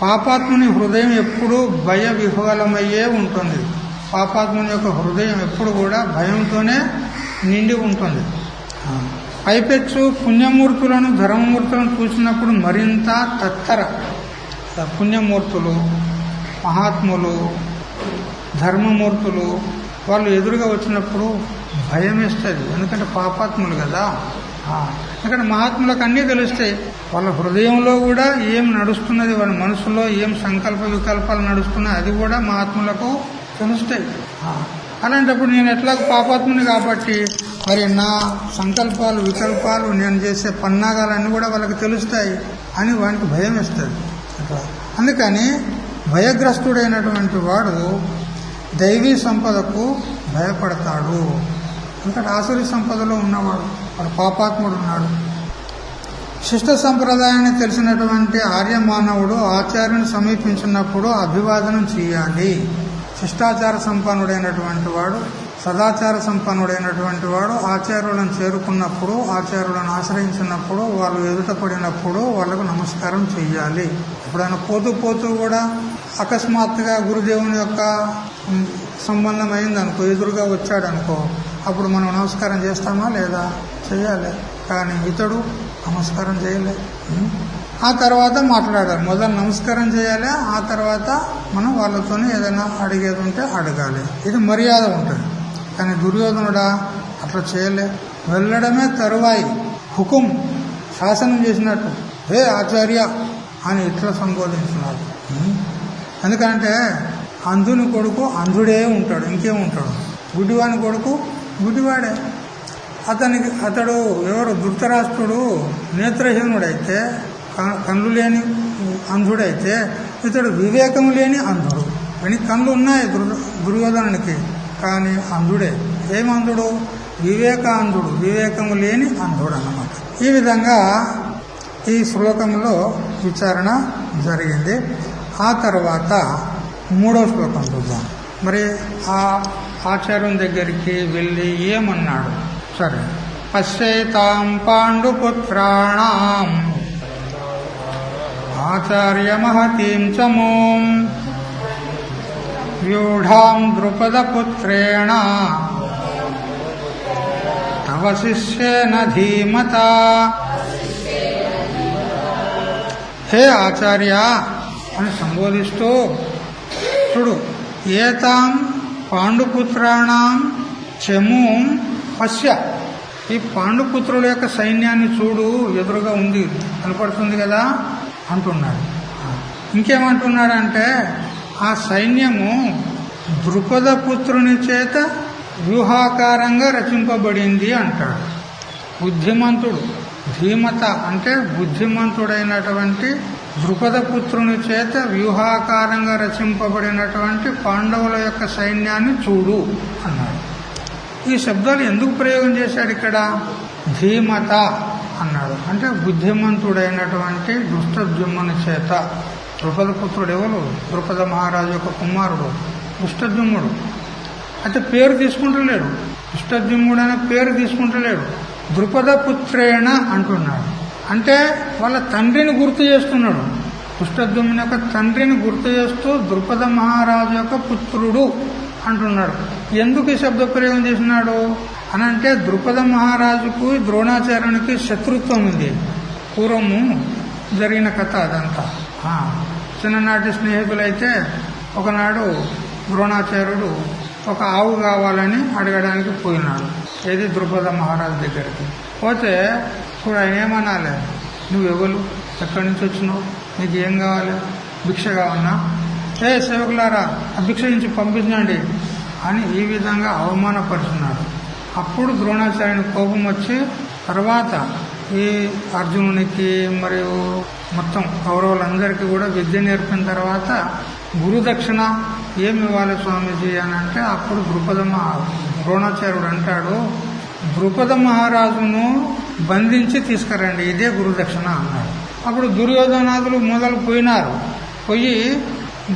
పాపాత్ముని హృదయం ఎప్పుడూ భయ విహ్వలమయ్యే ఉంటుంది. పాపాత్ముని యొక్క హృదయం ఎప్పుడు కూడా భయంతోనే నిండి ఉంటుంది. పైపెచ్చు పుణ్యమూర్తులను ధర్మమూర్తులను చూసినప్పుడు మరింత తత్తర. పుణ్యమూర్తులు, మహాత్ములు, ధర్మమూర్తులు వాళ్ళు ఎదురుగా వచ్చినప్పుడు భయం వేస్తుంది. ఎందుకంటే పాపాత్ములు కదా. ఇక్కడ మహాత్ములకు అన్నీ తెలుస్తాయి. వాళ్ళ హృదయంలో కూడా ఏం నడుస్తున్నది, వాళ్ళ మనసులో ఏం సంకల్ప వికల్పాలు నడుస్తున్నాయి, అది కూడా మహాత్ములకు తెలుస్తాయి. అలాంటప్పుడు నేను ఎట్లా పాపాత్ముని కాబట్టి మరి నా సంకల్పాలు వికల్పాలు నేను చేసే పన్నాగాలన్నీ కూడా వాళ్ళకి తెలుస్తాయి అని వానికి భయం వేస్తుంది. అందుకని భయగ్రస్తుడైనటువంటి వాడు దైవీ సంపదకు భయపడతాడు. ఎందుకంటే ఆసురీ సంపదలో ఉన్నవాడు, వాడు పాపాత్ముడు ఉన్నాడు. శిష్ట సంప్రదాయాన్ని తెలిసినటువంటి ఆర్యమానవుడు ఆచార్యుని సమీపించినప్పుడు అభివాదనం చేయాలి. శిష్టాచార సంపన్నుడైనటువంటి వాడు సదాచార సంపన్నుడైనటువంటి వాడు ఆచార్యులను చేరుకున్నప్పుడు, ఆచార్యులను ఆశ్రయించినప్పుడు, వాళ్ళు ఎదుట పడినప్పుడు వాళ్ళకు నమస్కారం చెయ్యాలి. ఎప్పుడైనా పోతూ పోతూ కూడా అకస్మాత్తుగా గురుదేవుని యొక్క సంబంధం అయిందనుకో, ఎదురుగా వచ్చాడనుకో, అప్పుడు మనం నమస్కారం చేస్తామా లేదా? చెయ్యాలి. కానీ ఇతడు నమస్కారం చేయలే. ఆ తర్వాత మాట్లాడాలి. మొదలు నమస్కారం చేయాలి, ఆ తర్వాత మనం వాళ్ళతోనే ఏదైనా అడిగేది ఉంటే అడగాలి. ఇది మర్యాద ఉంటుంది. కానీ దుర్యోధనుడా అట్లా చేయలే. వెళ్ళడమే తరువాయి, హుకుం, శాసనం చేసినట్టు, హే ఆచార్య అని ఇట్లా సంబోధించినాడు. ఎందుకంటే అంధుని కొడుకు అంధుడే ఉంటాడు, ఇంకేముంటాడు. గుడ్డివాని కొడుకు గుడ్డివాడే. అతడు ఎవరు? ధృతరాష్ట్రుడు నేత్రహీనుడైతే, కళ్ళు లేని అంధుడైతే, ఇతడు వివేకం లేని అంధుడు. వీనికి కళ్ళు ఉన్నాయి దుర్యోధనునికి, కానీ అంధుడే. ఏమంధుడు? వివేకాంధుడు, వివేకము లేని అంధుడు అన్నమాట. ఈ విధంగా ఈ శ్లోకంలో విచారణ జరిగింది. ఆ తర్వాత 3వ శ్లోకం చూద్దాం. మరి ఆ ఆచార్యం దగ్గరికి వెళ్ళి ఏమన్నాడు? సరే, పశ్యేతాం పాండుపుత్రాణం ఆచార్య మహతీం చమూం వ్యూఢాం ద్రుపదపుత్రేణ తవ శిష్యేన ధీమతా. హే ఆచార్య అని సంబోధిస్తూ చూడు, ఏతాం పాండుపుత్రాణం చమూం పశ్య. ఈ పాండుపుత్రుల యొక్క సైన్యాన్ని చూడు, ఎదురుగా ఉంది, కనపడుతుంది కదా అంటున్నాడు. ఇంకేమంటున్నాడంటే, ఆ సైన్యము ద్రుపదపుత్రుని చేత వ్యూహాకారంగా రచింపబడింది అంటాడు. బుద్ధిమంతుడు, ధీమత అంటే బుద్ధిమంతుడైనటువంటి ద్రుపదపుత్రుని చేత వ్యూహాకారంగా రచింపబడినటువంటి పాండవుల యొక్క సైన్యాన్ని చూడు అన్నాడు. ఈ శబ్దాలు ఎందుకు ప్రయోగం చేశాడు ఇక్కడ? ధీమత అన్నాడు అంటే బుద్ధిమంతుడైనటువంటి దుష్టద్యుమ్నుని చేత. ద్రుపదపుత్రుడు ఎవరు? ద్రుపద మహారాజు యొక్క కుమారుడు దుష్టద్యుమ్నుడు. అయితే పేరు తీసుకుంటలేడు, దుష్టద్యుమ్నుడు అనే పేరు తీసుకుంటలేడు, ద్రుపదపుత్రేణ అంటున్నాడు. అంటే వాళ్ళ తండ్రిని గుర్తు చేస్తున్నాడు. దుష్టద్యుమ్నుని యొక్క తండ్రిని గుర్తు చేస్తూ ద్రుపద మహారాజు యొక్క పుత్రుడు అంటున్నాడు. ఎందుకు ఈ శబ్ద ప్రయోగం చేసినాడు అనంటే, ద్రుపద మహారాజుకు ద్రోణాచార్యునికి శత్రుత్వం ఉంది. పూర్వము జరిగిన కథ అదంతా. చిన్ననాటి స్నేహితులైతే ఒకనాడు ద్రోణాచార్యుడు ఒక ఆవు కావాలని అడగడానికి పోయినాడు. ఏది? ద్రుపద మహారాజు దగ్గరికి పోతే చూడు, ఆయన ఏమనాలి, నువ్వెవరు, ఎక్కడి నుంచి వచ్చినావు, నీకు ఏం కావాలి, భిక్ష కావన్నా, ఏ సేవకులారా ఆ భిక్ష నుంచి పంపించండి అని ఈ విధంగా అవమానపరుచున్నాడు. అప్పుడు ద్రోణాచార్యుని కోపం వచ్చి తర్వాత ఈ అర్జునునికి మరియు మొత్తం కౌరవులందరికీ కూడా విద్య నేర్పిన తర్వాత గురుదక్షిణ ఏమి ఇవ్వాలి స్వామీజీ అని అంటే, అప్పుడు ద్రోణాచార్యుడు అంటాడు, ద్రుపద మహారాజును బంధించి తీసుకురండి, ఇదే గురుదక్షిణ అన్నాడు. అప్పుడు దుర్యోధనాదులు మొదలు పోయినారు, పోయి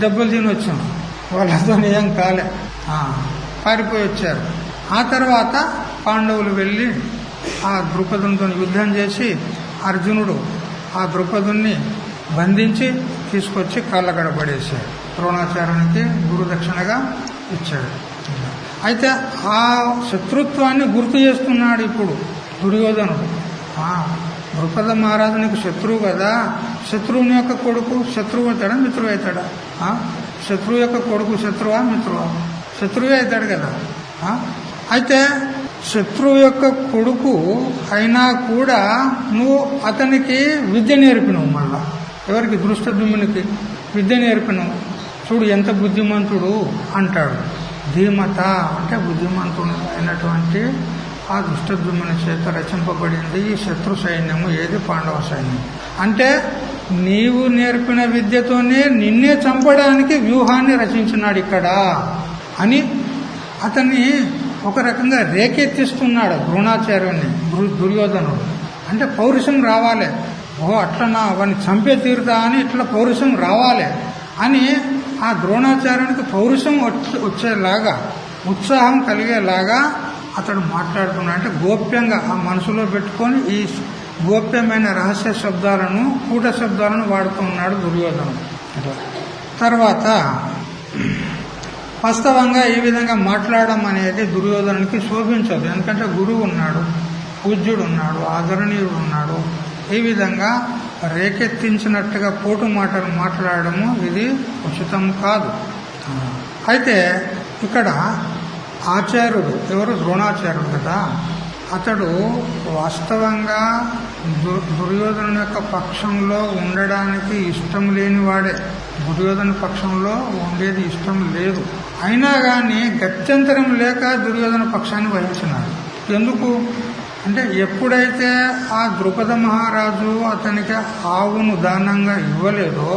దెబ్బలు తిని వచ్చాం, వాళ్ళతో ఏం కాలే, పారిపోయి వచ్చారు. ఆ తర్వాత పాండవులు వెళ్ళి ఆ ద్రుపదునితో యుద్ధం చేసి అర్జునుడు ఆ ద్రుపదుని బంధించి తీసుకొచ్చి కాళ్ళగడ పడేశాడు. ద్రోణాచార్యునికి గురుదక్షిణగా ఇచ్చాడు. అయితే ఆ శత్రుత్వాన్ని గుర్తు చేస్తున్నాడు ఇప్పుడు దుర్యోధనుడు. ద్రుపద మహారాజునికి శత్రువు కదా, శత్రువుని యొక్క కొడుకు శత్రువు అవుతాడా మిత్రువు అవుతాడా? శత్రువు యొక్క కొడుకు శత్రువా మిత్రువా? శత్రువే అవుతాడు కదా. అయితే శత్రువు యొక్క కొడుకు అయినా కూడా నువ్వు అతనికి విద్య నేర్పినవు. మళ్ళా ఎవరికి? దుష్టద్యుమ్నునికి విద్య నేర్పినవు. చూడు ఎంత బుద్ధిమంతుడు అంటాడు. ధీమత అంటే బుద్ధిమంతుడు అయినటువంటి ఆ దుష్టద్యుమ్నుని చేత రచింపబడింది ఈ శత్రు సైన్యము. ఏది? పాండవ సైన్యం. అంటే నీవు నేర్పిన విద్యతోనే నిన్నే చంపడానికి వ్యూహాన్ని రచించినాడు ఇక్కడ అని అతన్ని ఒక రకంగా రేకెత్తిస్తున్నాడు ద్రోణాచార్యుని దుర్యోధనుడు. అంటే పౌరుషం రావాలి, అట్లా వాడిని చంపే తీరుతా అని ఇట్లా పౌరుషం రావాలి అని ఆ ద్రోణాచార్యునికి పౌరుషం వచ్చేలాగా ఉత్సాహం కలిగేలాగా అతడు మాట్లాడుతున్నాడు. అంటే గోప్యంగా ఆ మనసులో పెట్టుకొని ఈ గోప్యమైన రహస్య శబ్దాలను, కూట శబ్దాలను వాడుతూ ఉన్నాడు దుర్యోధనుడు. తర్వాత వాస్తవంగా ఈ విధంగా మాట్లాడడం అనేది దుర్యోధనునికి శోభించదు. ఎందుకంటే గురువు ఉన్నాడు, పూజ్యుడు ఉన్నాడు, ఆదరణీయుడు ఉన్నాడు. ఈ విధంగా రేకెత్తించినట్టుగా పోటు మాటలు మాట్లాడము ఇది ఉచితం కాదు. అయితే ఇక్కడ ఆచార్యుడు ఎవరు? ద్రోణాచార్యుడు కదా. అతడు వాస్తవంగా దుర్యోధను యొక్క పక్షంలో ఉండడానికి ఇష్టం లేని వాడే. దుర్యోధన పక్షంలో ఉండేది ఇష్టం లేదు. అయినా గాని గత్యంతరం లేక దుర్యోధన పక్షాన్ని వహించినాడు. ఎందుకు అంటే ఎప్పుడైతే ఆ ద్రుపద మహారాజు అతనికి ఆవును దానంగా ఇవ్వలేదో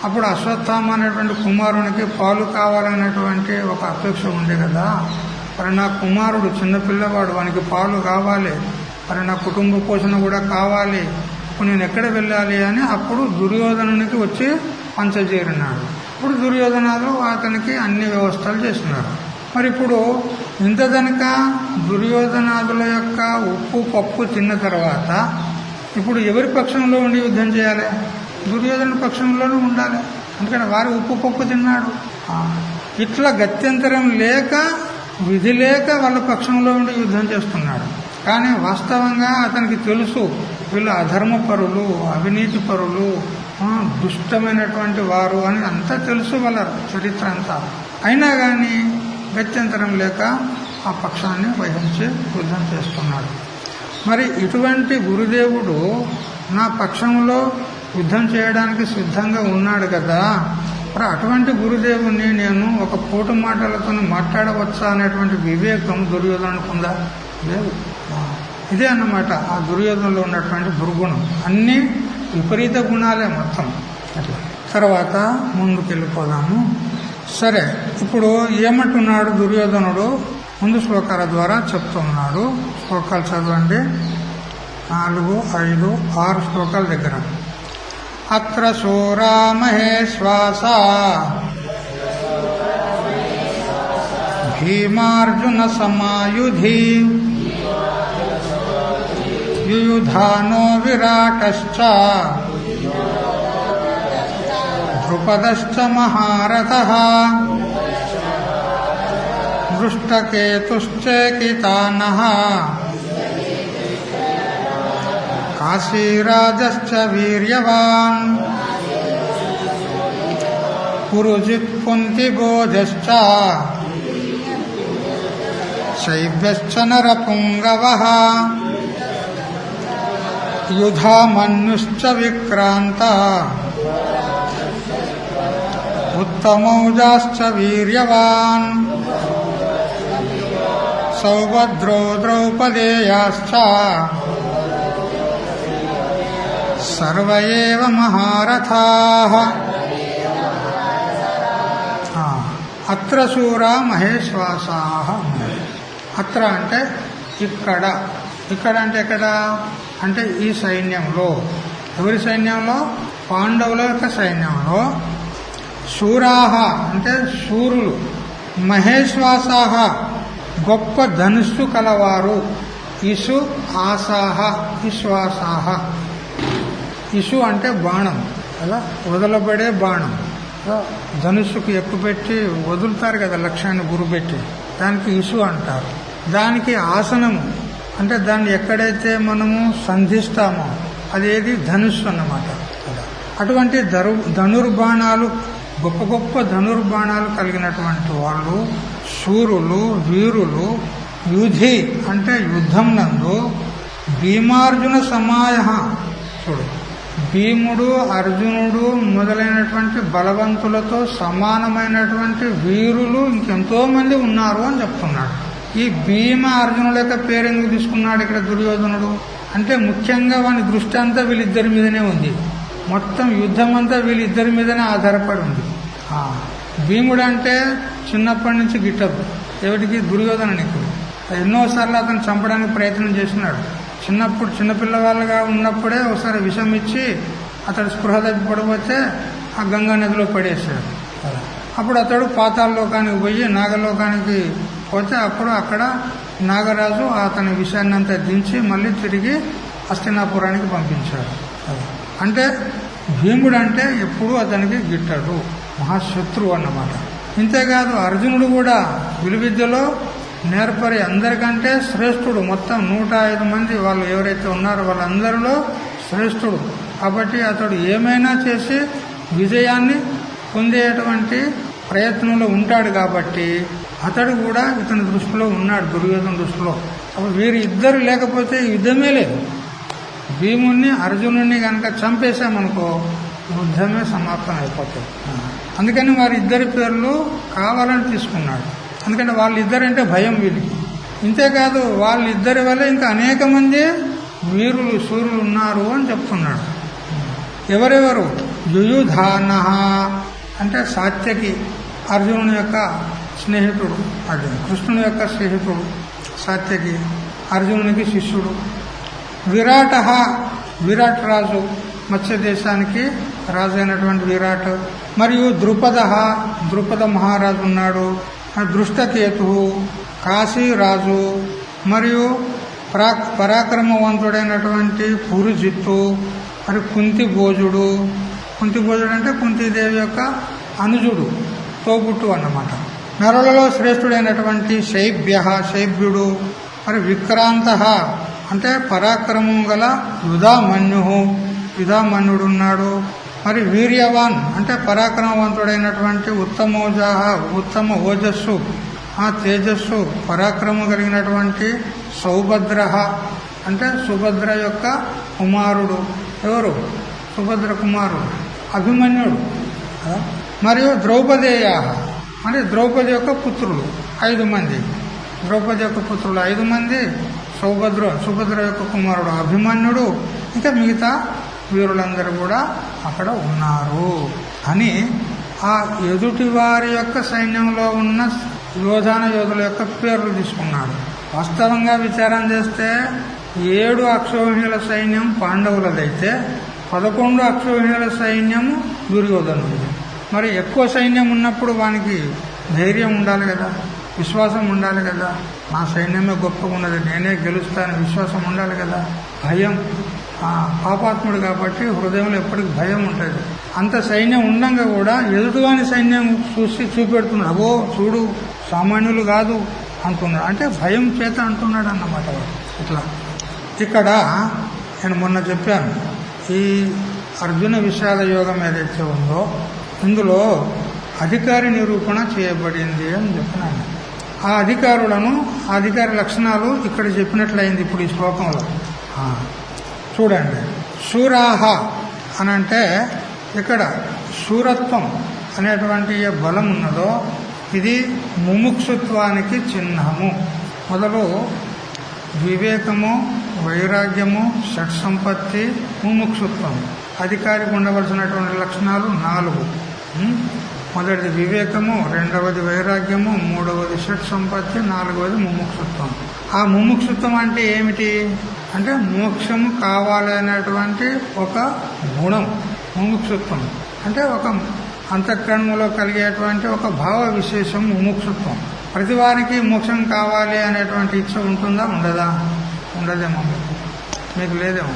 అప్పుడు అశ్వత్థామ అనేటువంటి కుమారునికి పాలు కావాలనేటువంటి ఒక అపేక్ష ఉండే కదా. మరి నా కుమారుడు చిన్నపిల్లవాడు, వానికి పాలు కావాలి, మరి నా కుటుంబ పోషణ కూడా కావాలి, ఇప్పుడు నేను ఎక్కడ వెళ్ళాలి అని అప్పుడు దుర్యోధనునికి వచ్చి పంచజేరినాడు. ఇప్పుడు దుర్యోధనాలు అతనికి అన్ని వ్యవస్థలు చేసినారు. మరి ఇప్పుడు ఇంత కనుక దుర్యోధనాదుల యొక్క ఉప్పు పప్పు తిన్న తర్వాత ఇప్పుడు ఎవరి పక్షంలో ఉండి యుద్ధం చేయాలి? దుర్యోధన పక్షంలోనూ ఉండాలి. ఎందుకంటే వారి ఉప్పు పప్పు తిన్నాడు. ఇట్లా గత్యంతరం లేక, విధి లేక వాళ్ళ పక్షంలో ఉండి యుద్ధం చేస్తున్నాడు. కానీ వాస్తవంగా అతనికి తెలుసు వీళ్ళు అధర్మ పరులు, అవినీతి పరులు, దుష్టమైనటువంటి వారు అని అంతా తెలుసు వాళ్ళ చరిత్ర అంతా. అయినా కానీ గత్యంతరం లేక ఆ పక్షాన్ని వహించి యుద్ధం చేస్తున్నాడు. మరి ఇటువంటి గురుదేవుడు నా పక్షంలో యుద్ధం చేయడానికి సిద్ధంగా ఉన్నాడు కదా. మరి అటువంటి గురుదేవుని నేను ఒక పోటు మాటలతో మాట్లాడవచ్చా అనేటువంటి వివేకం దుర్యోధనుకు ఉందా? లేదు. ఇదే అన్నమాట ఆ దుర్యోధనలో ఉన్నటువంటి దుర్గుణం. అన్ని విపరీత గుణాలే మొత్తం. అట్లా తర్వాత ముందుకు వెళ్ళిపోదాము. సరే, ఇప్పుడు ఏమంటున్నాడు దుర్యోధనుడు? ముందు శ్లోకాల ద్వారా చెప్తున్నాడు. శ్లోకాలు చదవండి. 4, 5, 6 శ్లోకాల దగ్గర. అత్ర శూరా మహేశ్వాస భీమార్జున సమాయుధి యుయుధానో విరాటశ్చ ద్రుపదశ్చ మహారథః దృష్టకేతుశ్చేకితానః కాశీరాజశ్చ వీర్యవాన్ పురుజిత్ కుంతిభోజశ్చ శైవ్యశ్చ నరపుంగవః యుధామన్యుశ్చ విక్రాంత ఉత్తమౌజాశ్చ వీర్యవాన్ సౌభద్రో ద్రౌపదేయాశ్చ సర్వ ఏవ మహారథాః. అత్ర శూరా మహేశ్వాసాః. అత్ర అంటే ఇక్కడ, ఇక్కడ అంటే ఎక్కడ అంటే ఈ సైన్యంలో. ఎవరి సైన్యంలో? పాండవుల యొక్క సైన్యంలో. శూరాహ అంటే శూరులు, మహేశ్వాసాహ గొప్ప ధనుస్సు కలవారు. ఇసు ఆసాహ విశ్వాసాహ. ఇసు అంటే బాణం, అలా వదలబడే బాణం. ధనుస్సుకు ఎక్కుపెట్టి వదులుతారు కదా లక్ష్యాన్ని గురిపెట్టి, దానికి ఇసు అంటారు. దానికి ఆసనము అంటే దాన్ని ఎక్కడైతే మనము సంధిస్తామో అదేది ధనుస్సు అన్నమాట. అటువంటి ధనుర్బాణాలు, గొప్ప గొప్ప ధనుర్బాణాలు కలిగినటువంటి వాళ్ళు శూరులు, వీరులు. యుధి అంటే యుద్ధం నందు. భీమార్జున సమాయ. చూడు, భీముడు, అర్జునుడు మొదలైనటువంటి బలవంతులతో సమానమైనటువంటి వీరులు ఇంకెంతో మంది ఉన్నారు అని చెప్తున్నాడు. ఈ భీమ అర్జునుల యొక్క పేరు ఎందుకు తీసుకున్నాడు ఇక్కడ దుర్యోధనుడు అంటే ముఖ్యంగా వాని దృష్టి అంతా వీళ్ళిద్దరి మీదనే ఉంది. మొత్తం యుద్ధం అంతా వీళ్ళిద్దరి మీదనే ఆధారపడి ఉంది. భీముడు అంటే చిన్నప్పటి నుంచి గిట్టదు ఎవరికి? దుర్యోధనునికి. ఎన్నోసార్లు అతను చంపడానికి ప్రయత్నం చేసినాడు. చిన్నప్పుడు చిన్నపిల్లవాళ్ళుగా ఉన్నప్పుడే ఒకసారి విషం ఇచ్చి అతడు స్పృహ తప్పి పడిపోతే ఆ గంగా నదిలో పడేశాడు. అప్పుడు అతడు పాతాళలోకానికి పోయి నాగలోకానికి పోతే అప్పుడు అక్కడ నాగరాజు అతని విషయాన్ని అంతా దించి మళ్ళీ తిరిగి హస్తినాపురానికి పంపించాడు. అంటే భీముడు అంటే ఎప్పుడూ అతనికి గిట్టడు, మహాశత్రువు అన్నమాట. ఇంతేకాదు అర్జునుడు కూడా విలువిద్యలో నేర్పరి, అందరికంటే శ్రేష్ఠుడు. మొత్తం 105 మంది వాళ్ళు ఎవరైతే ఉన్నారో వాళ్ళందరిలో శ్రేష్ఠుడు. కాబట్టి అతడు ఏమైనా చేసి విజయాన్ని పొందేటువంటి ప్రయత్నంలో ఉంటాడు. కాబట్టి అతడు కూడా ఇతని దృష్టిలో ఉన్నాడు, దుర్యోధన దృష్టిలో. అప్పుడు వీరి ఇద్దరు లేకపోతే యుద్ధమే లేదు. భీముణ్ణి అర్జునుడిని కనుక చంపేశామనుకో యుద్ధమే సమాప్తం అయిపోతుంది. అందుకని వారిద్దరి పేర్లు కావాలని తీసుకున్నాడు. ఎందుకంటే వాళ్ళిద్దరంటే భయం వీళ్ళకి. ఇంతేకాదు వాళ్ళిద్దరి వల్ల ఇంకా అనేక మంది వీరులు శూరులు ఉన్నారు అని చెప్తున్నాడు. ఎవరెవరు? యుయుధాన అంటే సాత్యకి, అర్జునుని యొక్క స్నేహితుడు. అర్జును కృష్ణుని యొక్క స్నేహితుడు సాత్యకి, అర్జునునికి శిష్యుడు. విరాట, విరాట్ రాజు, మత్స్య దేశానికి రాజు అయినటువంటి విరాట్. మరియు ద్రుపద మహారాజు ఉన్నాడు. దృష్టకేతు, కాశీరాజు, మరియు పరాక్రమవంతుడైనటువంటి పురుజిత్తు, మరి కుంతిభోజుడు. కుంతిభోజుడు అంటే కుంతీదేవి యొక్క అనుజుడు, తోబుట్టు అన్నమాట. నరులలో శ్రేష్ఠుడైనటువంటి శైభ్యుడు. మరి విక్రాంత అంటే పరాక్రమం గల యుధామన్యుడున్నాడు. మరి వీర్యవాన్ అంటే పరాక్రమవంతుడైనటువంటి ఉత్తమ ఓజస్సు, ఆ తేజస్సు, పరాక్రమం కలిగినటువంటి సౌభద్ర అంటే సుభద్ర యొక్క కుమారుడు. ఎవరు? సుభద్ర కుమారుడు అభిమన్యుడు. మరియు ద్రౌపదేయ అంటే ద్రౌపది యొక్క పుత్రులు 5 మంది. ద్రౌపది యొక్క పుత్రులు 5 మంది. సుభద్ర యొక్క కుమారుడు అభిమన్యుడు. ఇంకా మిగతా వీరులందరూ కూడా అక్కడ ఉన్నారు అని ఆ ఎదుటి వారి యొక్క సైన్యంలో ఉన్న యోధుల యొక్క పేర్లు తీసుకున్నాడు. వాస్తవంగా విచారం చేస్తే 7 అక్షౌహిణుల సైన్యం పాండవులదైతే 11 అక్షౌహిణుల సైన్యము దుర్యోధనుడిది. మరి ఎక్కువ సైన్యం ఉన్నప్పుడు వానికి ధైర్యం ఉండాలి కదా, విశ్వాసం ఉండాలి కదా. నా సైన్యమే గొప్పగా ఉన్నది, నేనే గెలుస్తాను విశ్వాసం ఉండాలి కదా. భయం, పాపాత్ముడు కాబట్టి హృదయంలో ఎప్పటికీ భయం ఉంటుంది. అంత సైన్యం ఉండగా కూడా ఎదుటివాని సైన్యం చూపెడుతున్నాడు. అబో చూడు సామాన్యులు కాదు అంటున్నాడు. అంటే భయం చేత అంటున్నాడు అన్నమాట. ఇట్లా ఇక్కడ నేను మొన్న చెప్పాను, ఈ అర్జున విషాద యోగం ఏదైతే ఉందో ఇందులో అధికారి నిరూపణ చేయబడింది అని చెప్పినాను. ఆ అధికారి లక్షణాలు ఇక్కడ చెప్పినట్లయింది ఇప్పుడు ఈ శ్లోకంలో. చూడండి, శూరాహ అనంటే ఇక్కడ శూరత్వం అనేటువంటి ఏ బలం ఉన్నదో ఇది ముముక్షుత్వానికి చిహ్నము. మొదలు వివేకము, వైరాగ్యము, షట్సంపత్తి, ముముక్షుత్వం. అధికారికి ఉండవలసినటువంటి లక్షణాలు 4. మొదటిది వివేకము, రెండవది వైరాగ్యము, మూడవది షట్సంపత్తి, 4వది ముముక్షుత్వం. ఆ ముముక్షుత్వం అంటే ఏమిటి అంటే మోక్షము కావాలనేటువంటి ఒక గుణం. ముముక్షుత్వం అంటే ఒక అంతఃకరణలో కలిగేటువంటి ఒక భావ విశేషం ముముక్షుత్వం. ప్రతి వారికి మోక్షం కావాలి అనేటువంటి ఇచ్చ ఉంటుందా? ఉండదా? ఉండదేమో. మీకు లేదేమో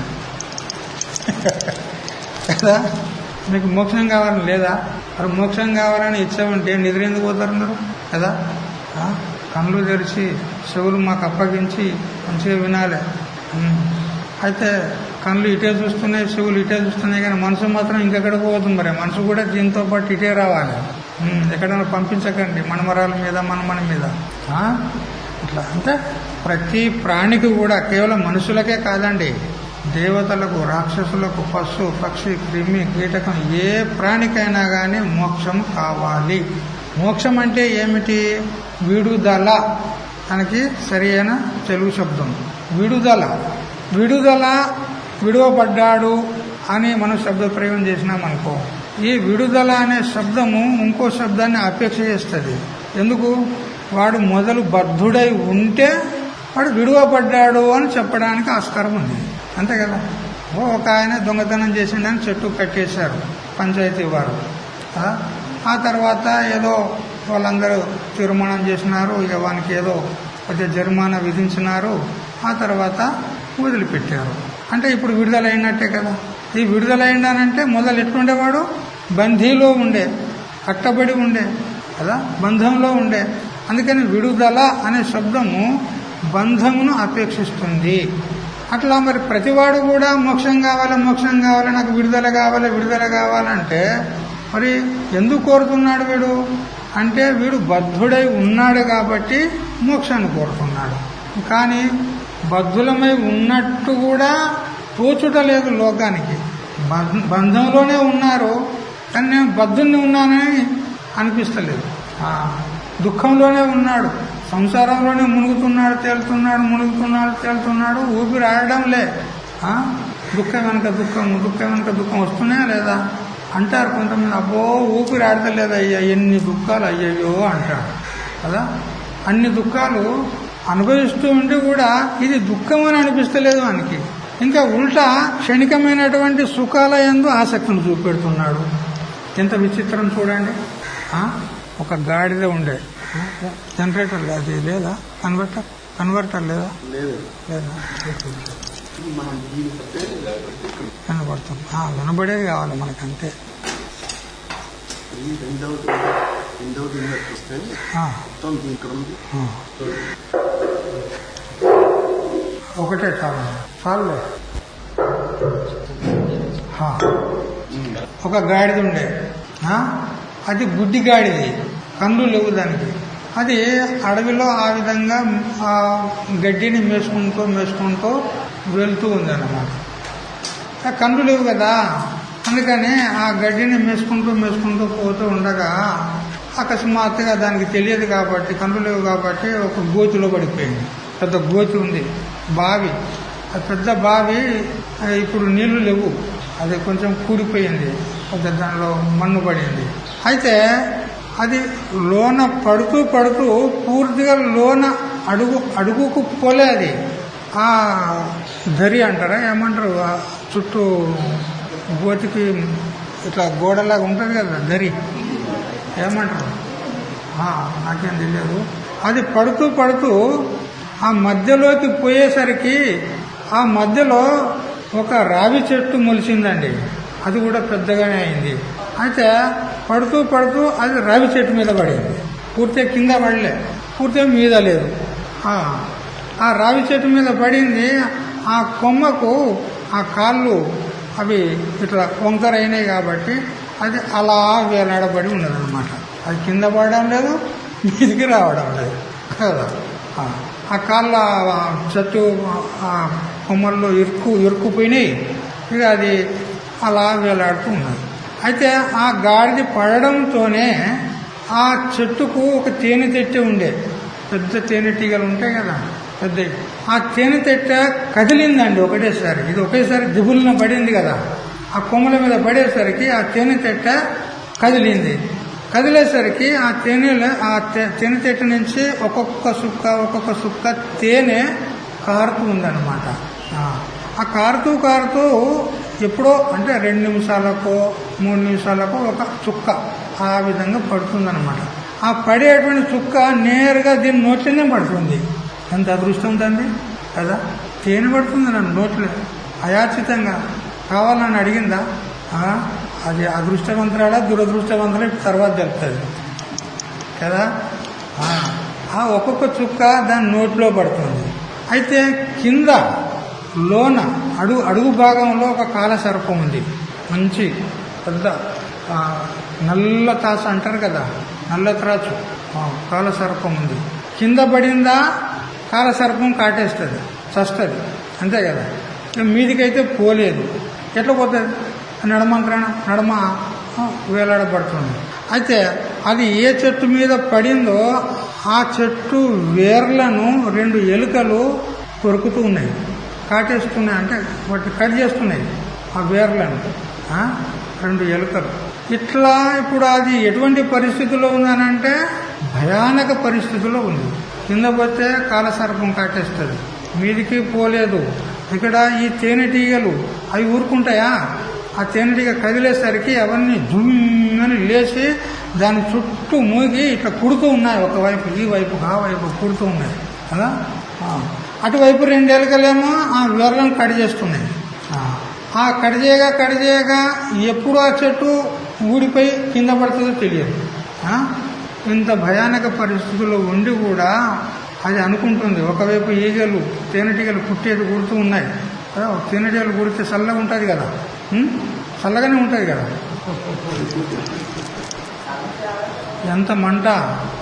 కదా. మీకు మోక్షం కావాలని లేదా? మరి మోక్షం కావాలని ఇచ్చ ఉంటే నిద్ర ఎందుకు పోతారు మీరు కదా? కళ్ళు తెరిచి చెవులు మాకు అప్పగించి మంచిగా వినాలి. అయితే కళ్ళు ఇటే చూస్తున్నాయి, చెవులు ఇటే చూస్తున్నాయి, కానీ మనసు మాత్రం ఇంకెక్కడికి పోతుంది. మరి మనసు కూడా దీంతో పాటు ఇటే రావాలి. ఎక్కడైనా పంపించకండి మనమరాల మీద, మనమని మీద. ఇట్లా అంటే ప్రతి ప్రాణికి కూడా, కేవలం మనుషులకే కాదండి, దేవతలకు, రాక్షసులకు, పశు, పక్షి, క్రిమి, కీటకం, ఏ ప్రాణికైనా కానీ మోక్షం కావాలి. మోక్షం అంటే ఏమిటి? విడుదల. దానికి సరి అయిన తెలుగు శబ్దం విడుదల. విడువబడ్డాడు అని మనం శబ్ద ప్రయోగం చేసినామనుకో, ఈ విడుదల అనే శబ్దము ఇంకో శబ్దాన్ని అపేక్ష చేస్తుంది. ఎందుకు? వాడు మొదలు బద్ధుడై ఉంటే వాడు విడువబడ్డాడు అని చెప్పడానికి ఆస్కారం ఉంది. అంతే కదా. ఒక ఆయన దొంగతనం చేసిండని చెట్టు కట్టేశారు పంచాయతీ వారు. ఆ తర్వాత ఏదో వాళ్ళందరూ తీర్మానం చేసినారు. ఇక వానికి ఏదో కొద్దిగా జరిమానా విధించినారు. ఆ తర్వాత వదిలిపెట్టారు. అంటే ఇప్పుడు విడుదలైనట్టే కదా. ఈ విడుదలైందానంటే మొదలు ఎట్లుండేవాడు? బందీలో ఉండే, కట్టబడి ఉండే కదా, బంధంలో ఉండే. అందుకని విడుదల అనే శబ్దము బంధమును అపేక్షిస్తుంది. అట్లా మరి ప్రతివాడు కూడా మోక్షం కావాలి, మోక్షం కావాలి, నాకు విడుదల కావాలి, విడుదల కావాలంటే మరి ఎందుకు కోరుతున్నాడు వీడు అంటే వీడు బద్ధుడై ఉన్నాడు కాబట్టి మోక్షాన్ని కోరుతున్నాడు. కానీ బద్ధులమై ఉన్నట్టు కూడా తోచుట లేదు లోకానికి. బంధంలోనే ఉన్నారు కానీ నేను బద్ధుని ఉన్నానని అనిపిస్తలేదు. దుఃఖంలోనే ఉన్నాడు, సంసారంలోనే మునుగుతున్నాడు, తేలుతున్నాడు, మునుగుతున్నాడు, తేలుతున్నాడు, ఊపిరి ఆడడంలే. దుఃఖం వెనక దుఃఖం, దుఃఖం వెనక దుఃఖం వస్తున్నాయా లేదా అంటారు కొంతమంది. అబ్బో ఊపిరి ఆడతలేదు అయ్యా, ఎన్ని దుఃఖాలు అయ్యయ్యో అంటాడు కదా. అన్ని దుఃఖాలు అనుభవిస్తూ ఉండి కూడా ఇది దుఃఖం అని అనిపిస్తలేదు మనకి. ఇంకా ఉల్టా క్షణికమైనటువంటి సుఖాల యందు ఆసక్తిని చూపెడుతున్నాడు. ఎంత విచిత్రం చూడండి. ఒక గాడిద ఉండే, జనరేటర్ అది లేదా, కన్వర్టర్ లేదా, కనబడుతుంది. వినబడేది కావాలి మనకంటే. ఒకటే చాలులే. ఒక గాడిద ఉండే, అది గుడ్డి గాడిది, కన్ను లేవు దానికి. అది అడవిలో ఆ విధంగా ఆ గడ్డిని మేసుకుంటూ వెళ్తూ ఉంది అన్నమాట. కన్ను లేవు కదా, అందుకని ఆ గడ్డిని మేసుకుంటూ పోతూ ఉండగా అకస్మాత్తుగా దానికి తెలియదు కాబట్టి, కన్ను లేవు కాబట్టి ఒక గోతిలో పడిపోయింది. పెద్ద గోతి ఉంది, బావి. ఆ పెద్ద బావి ఇప్పుడు నీళ్లు లేవు, అది కొంచెం కూడిపోయింది, దానిలో మన్ను పడింది. అయితే అది లోన పడుతూ పూర్తిగా లోన అడుగుకు పోలే. అది ఆ దరి అంటారా ఏమంటారు, చుట్టూ గోతికి ఇట్లా గోడలాగా ఉంటుంది కదా దరి, ఏమంటారు నాకేం తెలియదు. అది పడుతూ ఆ మధ్యలోకి పోయేసరికి ఆ మధ్యలో ఒక రావి చెట్టు మొలిచిందండి. అది కూడా పెద్దగానే అయింది. అయితే పడుతూ అది రావి చెట్టు మీద పడింది. పూర్తిగా కింద పడలే, పూర్తిగా మీద లేదు. ఆ రావి చెట్టు మీద పడింది. ఆ కొమ్మకు ఆ కాళ్ళు అవి ఇట్లా వంకరైనాయి కాబట్టి అది అలా వేలాడబడి ఉన్నదన్నమాట. అది కింద పడడం లేదు, మీదికి రావడం లేదు కదా. ఆ కాళ్ళ చెట్టు ఆ కొమ్మల్లో ఇరుక్కుపోయినాయి. ఇక అది అలా వేలాడుతూ ఉన్నది. అయితే ఆ గాడిద పడడంతోనే ఆ చెట్టుకు ఒక తేనె తెట్టె ఉండే, పెద్ద తేనెటీగలు ఉంటాయి కదా పెద్ద, ఆ తేనె తెట్టె కదిలిందండి ఒకటేసారి. ఇది ఒకేసారి దిగులున పడింది కదా, ఆ కొమ్మల మీద పడేసరికి ఆ తేనె తెట్టె కదిలింది. కదిలేసరికి ఆ తేనె తెట్ట నుంచి ఒక్కొక్క సుక్క తేనె కారుతూ ఉందన్నమాట. ఆ కారుతూ ఎప్పుడో అంటే 2 నిమిషాలకో 3 నిమిషాలకో ఒక చుక్క ఆ విధంగా పడుతుందన్నమాట. ఆ పడేటువంటి చుక్క నేరుగా దీని నోట్లోనే పడుతుంది. ఎంత అదృష్టం తండ్రి కదా. తేనె పడుతుంది నన్ను నోట్లో అయాచితంగా. కావాలని అడిగిందా? అది అదృష్టవంతురాలా దురదృష్టవంతురా తర్వాత తెలుస్తుంది కదా. ఆ ఒక్కొక్క చుక్క దాని నోట్లో పడుతుంది. అయితే కింద లోన అడుగు భాగంలో ఒక కాలసర్పం ఉంది, మంచి పెద్ద నల్ల తాస అంటారు కదా, నల్ల త్రాచు కాలసర్పం ఉంది. కింద పడిందా కాలసర్పం కాటేస్తుంది, చస్తుంది, అంతే కదా. మీదికైతే పోలేదు. ఎట్లా పోతుంది? నడమ వేలాడబడుతుంది. అయితే అది ఏ చెట్టు మీద పడిందో ఆ చెట్టు వేర్లను 2 ఎలుకలు కొరుకుతూ ఉన్నాయి, కాటేస్తున్నాయి, అంటే వాటిని కట్ చేస్తున్నాయి ఆ వేర్లను 2 ఎలుకలు. ఇట్లా ఇప్పుడు అది ఎటువంటి పరిస్థితిలో ఉందనంటే భయానక పరిస్థితిలో ఉంది. కింద పోతే కాలసర్పం కాటేస్తుంది, మీదికి పోలేదు. ఇక్కడ ఈ తేనెటీగలు అవి ఊరుకుంటాయా? ఆ తేనెటీగ కదిలేసరికి అవన్నీ జుమ్మని లేచి దాని చుట్టూ మూగి ఇట్లా కుడుతూ ఉన్నాయి, ఒకవైపు ఈ వైపు ఆ వైపు కుడుతూ ఉన్నాయి కదా. అటువైపు 2 ఎలుకలేమో ఆ వివరాలను కట్ చేస్తున్నాయి. ఆ కట్ చేయగా ఎప్పుడు ఆ చెట్టు ఊడిపోయి కింద పడుతుందో తెలియదు. ఇంత భయానక పరిస్థితుల్లో ఉండి కూడా అది అనుకుంటుంది, ఒకవైపు ఈగలు తేనెటీగలు కుట్టేది కుడుతూ ఉన్నాయి కదా. తేనెటీగలు కుడితే చల్లగా ఉంటుంది కదా, చల్లగానే ఉంటుంది కదా. ఎంత మంట,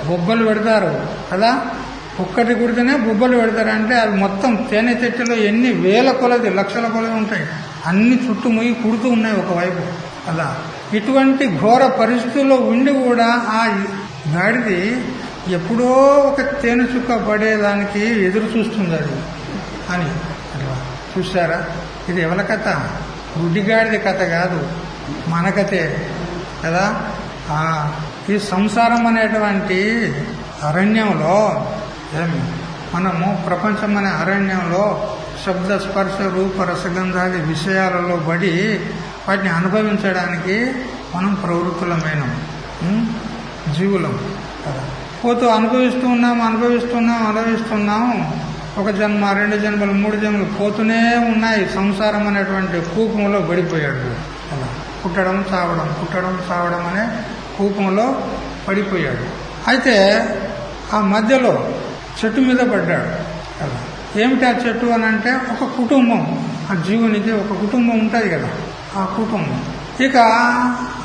బొబ్బలు పెడతారు కదా. ఒక్కటి కుడితేనే బొబ్బలు పెడతారు. అంటే అవి మొత్తం తేనె చెట్టులో ఎన్ని వేల కొలది లక్షల కొలది ఉంటాయి, అన్ని చుట్టూ ముయ్యి కుడుతూ ఉన్నాయి ఒకవైపు కదా. ఇటువంటి ఘోర పరిస్థితుల్లో ఉండి కూడా ఆ గాడిది ఎప్పుడో ఒక తేనె చుక్క పడేదానికి ఎదురు చూస్తుంది అది అని. అట్లా చూసారా, ఇది ఎవరి కథ? గుడ్డిగాడిది కథ కాదు, మన కథే కదా. ఈ సంసారం అనేటువంటి అరణ్యంలో మనము ప్రపంచం అనే అరణ్యంలో శబ్ద స్పర్శ రూప రసగంధాది విషయాలలో పడి వాటిని అనుభవించడానికి మనం ప్రవృత్తులమైన జీవులం కదా. పోతూ అనుభవిస్తున్నాం. ఒక జన్మ, 2 జన్మలు, 3 జన్మలు పోతూనే ఉన్నాయి. సంసారం అనేటువంటి కూపంలో పడిపోయాడు కదా. పుట్టడం చావడం అనే కూపంలో పడిపోయాడు. అయితే ఆ మధ్యలో చెట్టు మీద పడ్డాడు కదా. ఏమిటి ఆ చెట్టు అని అంటే, ఒక కుటుంబం, ఆ జీవునికి ఒక కుటుంబం ఉంటుంది కదా, ఆ కుటుంబం. ఇక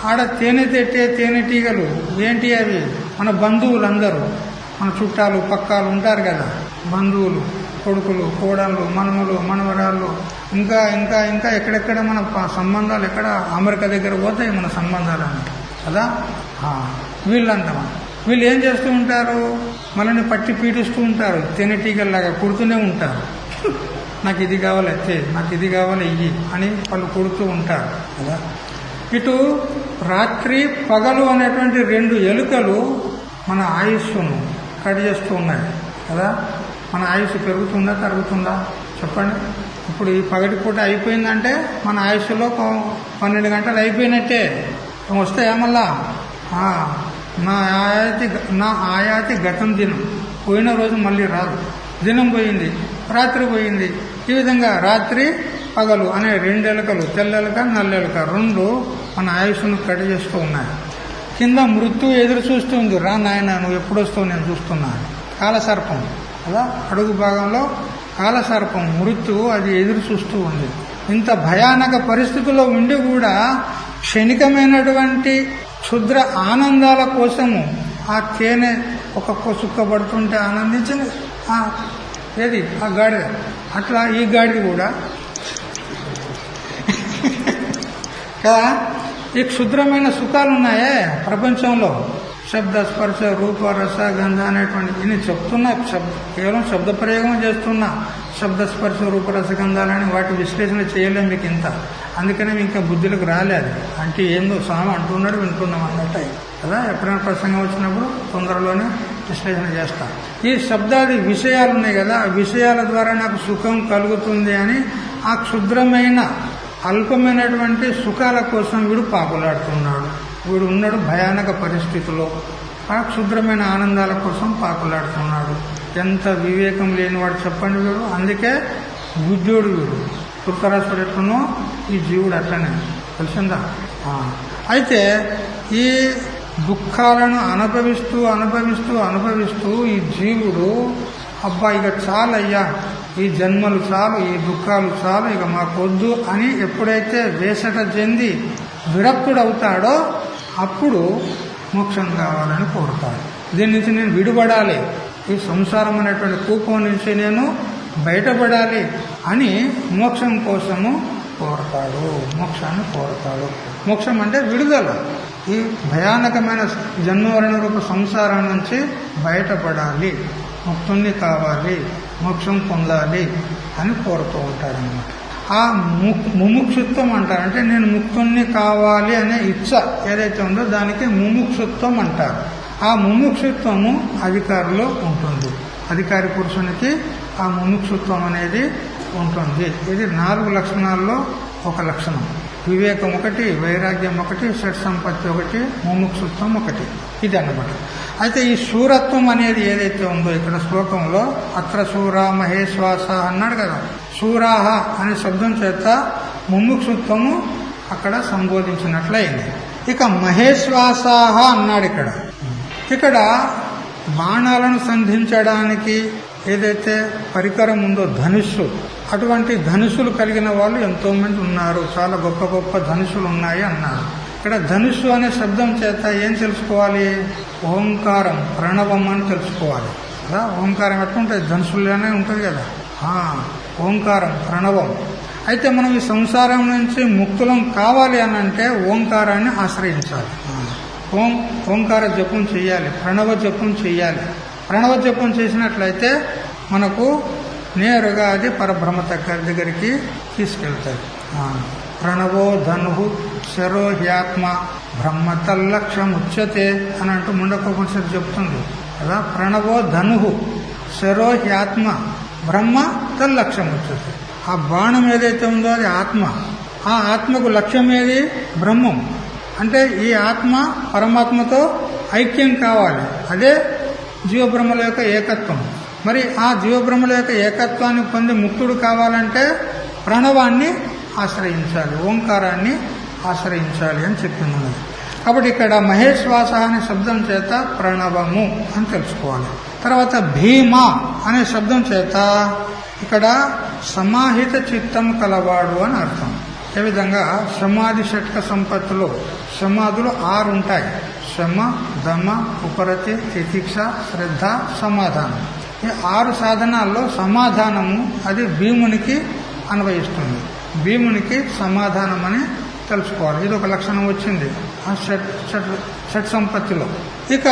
ఆడ తేనెటీగలు ఏంటి అవి? మన బంధువులందరూ, మన చుట్టాలు పక్కాలు ఉంటారు కదా, బంధువులు, కొడుకులు, కోడళ్ళు, మనములు, మనవరాళ్ళు, ఇంకా ఇంకా ఇంకా ఎక్కడెక్కడ మన సంబంధాలు, ఎక్కడ అమెరికా దగ్గర పోతాయి మన సంబంధాలు కదా. వీళ్ళు ఏం చేస్తూ ఉంటారు? మనల్ని పట్టి పీడిస్తూ ఉంటారు, తేనెటీగల్లాగా కుడుతూనే ఉంటారు. నాకు ఇది కావాలి నాకు ఇది కావాలి ఇయ్యి అని వాళ్ళు కుడుతూ ఉంటారు కదా. ఇటు రాత్రి పగలు అనేటువంటి 2 ఎలుకలు మన ఆయుష్ను కట్ చేస్తూ ఉన్నాయి కదా. మన ఆయుష్ పెరుగుతుందా తరుగుతుందా చెప్పండి. ఇప్పుడు ఈ పగటి పూట అయిపోయిందంటే మన ఆయుష్లో 12 గంటలు అయిపోయినట్టే. వస్తాయా మళ్ళా? నా ఆయాతి గతం దినం, పోయిన రోజు మళ్ళీ రాదు. దినం పోయింది, రాత్రి పోయింది. ఈ విధంగా రాత్రి పగలు అనే 2 ఎలుకలు, తెల్లెలుక నల్లెలుక 2 మన ఆయుష్ను కట్ చేస్తూ ఉన్నాయి. కింద మృత్యు ఎదురు చూస్తుంది, రా నాయన నువ్వు ఎప్పుడు వస్తావు నేను చూస్తున్నాను. కాలసర్పం కదా, అడుగు భాగంలో కాలసర్పం మృత్యు అది ఎదురు చూస్తూ ఉంది. ఇంత భయానక పరిస్థితుల్లో ఉండి కూడా క్షణికమైనటువంటి క్షుద్ర ఆనందాల కోసము ఆ తేనె ఒక చుక్క పడుతుంటే ఆనందించింది ఏది ఆ గాడిద. అట్లా ఈ గాడిద కూడా కదా. ఈ క్షుద్రమైన సుఖాలు ఉన్నాయే ప్రపంచంలో, శబ్ద స్పర్శ రూప రస గంధ అనేటువంటి నేను చెప్తున్నా, కేవలం శబ్ద ప్రయోగం చేస్తున్నా. శబ్ద స్పర్శ రూప రసగంధాలని వాటి విశ్లేషణ చేయలేం మీకు ఇంత. అందుకనే ఇంకా బుద్ధులకు రాలేదు. అంటే ఏందో స్వామి అంటున్నాడు వింటున్నాం అన్నట్టు కదా. ఎప్పుడైనా ప్రసంగం వచ్చినప్పుడు తొందరలోనే విశ్లేషణ చేస్తా. ఈ శబ్దాది విషయాలు ఉన్నాయి కదా, ఆ విషయాల ద్వారా నాకు సుఖం కలుగుతుంది అని ఆ క్షుద్రమైన అల్పమైనటువంటి సుఖాల కోసం వీడు పాకులాడుతున్నాడు. వీడు ఉన్నాడు భయానక పరిస్థితిలో, ఆ క్షుద్రమైన ఆనందాల కోసం పాకులాడుతున్నాడు. ఎంత వివేకం లేనివాడు చెప్పండి వీడు. అందుకే బుద్ధుడు వీడు. ధృతరాష్ట్రుడు ఎట్లనో ఈ జీవుడు అట్లనే, తెలిసిందా. అయితే ఈ దుఃఖాలను అనుభవిస్తూ ఈ జీవుడు అబ్బా ఇక చాలయ్యా, ఈ జన్మలు చాలు, ఈ దుఃఖాలు చాలు, ఇక మాకొద్దు అని ఎప్పుడైతే వేసట చెంది విరక్తుడవుతాడో అప్పుడు మోక్షం కావాలని కోరుతాడు. దీని నుంచి నేను విడిపడాలి, ఈ సంసారం అనేటువంటి కూపం నుంచి నేను బయటపడాలి అని మోక్షం కోసము కోరతాడు, మోక్షాన్ని కోరతాడు. మోక్షం అంటే విడుదల, ఈ భయానకమైన జన్మవరణ రూప సంసారం నుంచి బయటపడాలి, ముక్తుణ్ణి కావాలి, మోక్షం పొందాలి అని కోరుతూ ఉంటాడనమాట. ఆ ముముక్షుత్వం అంటారు. అంటే నేను ముక్తుణ్ణి కావాలి అనే ఇచ్చ ఏదైతే ఉందో దానికి ముముక్షుత్వం అంటారు. ఆ ముముక్షుత్వము అధికారిలో ఉంటుంది. అధికారి పురుషునికి ఆ ముముక్షుత్వం అనేది ఉంటుంది. ఇది 4 లక్షణాల్లో ఒక లక్షణం. వివేకం ఒకటి, వైరాగ్యం ఒకటి, షట్ సంపత్తి ఒకటి, ముముక్షుత్వం ఒకటి. ఇది అన్నమాట. అయితే ఈ శూరత్వం అనేది ఏదైతే ఉందో ఇక్కడ శ్లోకంలో అత్ర శూరా మహేశ్వాస అన్నాడు కదా, శూరాహ అనే శబ్దం చేత ముముక్షుత్వము అక్కడ సంబోధించినట్లయింది. ఇక మహేశ్వాసాహ అన్నాడు ఇక్కడ బాణాలను సంధించడానికి ఏదైతే పరికరం ఉందో ధనుస్సు, అటువంటి ధనుస్సులు కలిగిన వాళ్ళు ఎంతో మంది ఉన్నారు, చాలా గొప్ప గొప్ప ధనుస్సులు ఉన్నాయి అన్నారు. ఇక్కడ ధనుస్సు అనే శబ్దం చేత ఏం తెలుసుకోవాలి? ఓంకారం, ప్రణవం అని తెలుసుకోవాలి కదా. ఓంకారం ఎట్లుంటుంది? ధనుసులోనే ఉంటుంది కదా. ఓంకారం, ప్రణవం. అయితే మనం ఈ సంసారం నుంచి ముక్తులం కావాలి అని అంటే ఓంకారాన్ని ఆశ్రయించాలి. ఓంకార జపం చేయాలి, ప్రణవ జపం చేయాలి. ప్రణవ జపం చేసినట్లయితే మనకు నేరుగా అది పరబ్రహ్మ దగ్గరికి తీసుకెళ్తాయి. ప్రణవో ధను శరో హ్యాత్మ బ్రహ్మ తల్లక్ష్యం ఉచ్యతే అని అంటూ ముండకోపనిషత్తు చెప్తుంది కదా. ప్రణవో ధను శరో హ్యాత్మ బ్రహ్మ తల్లక్ష్యం ఉచ్యతే. ఆ బాణం ఏదైతే ఉందో అది ఆత్మ. ఆ ఆత్మకు లక్ష్యం ఏది? బ్రహ్మం. అంటే ఈ ఆత్మ పరమాత్మతో ఐక్యం కావాలి. అదే జీవబ్రహ్మల యొక్క ఏకత్వం. మరి ఆ జీవబ్రహ్మల యొక్క ఏకత్వాన్ని పొంది ముక్తుడు కావాలంటే ప్రణవాన్ని ఆశ్రయించాలి, ఓంకారాన్ని ఆశ్రయించాలి అని చెప్పింది. కాబట్టి ఇక్కడ మహేశ్వాస అనే శబ్దం చేత ప్రణవము అని తెలుసుకోవాలి. తర్వాత భీమ అనే శబ్దం చేత ఇక్కడ సమాహిత చిత్తం కలవాడు అని అర్థం. ఏ విధంగా సమాధి షట్క సంపత్తులు సమాధులు 6 ఉంటాయి. శమ, దమ, ఉపరతి, తితిక్ష, శ్రద్ధ, సమాధానం. ఈ 6 సాధనాల్లో సమాధానము అది భీమునికి అన్వయిస్తుంది. భీమునికి సమాధానం అని తెలుసుకోవాలి. ఇది ఒక లక్షణం వచ్చింది ఆ షట్ సంపత్తిలో. ఇక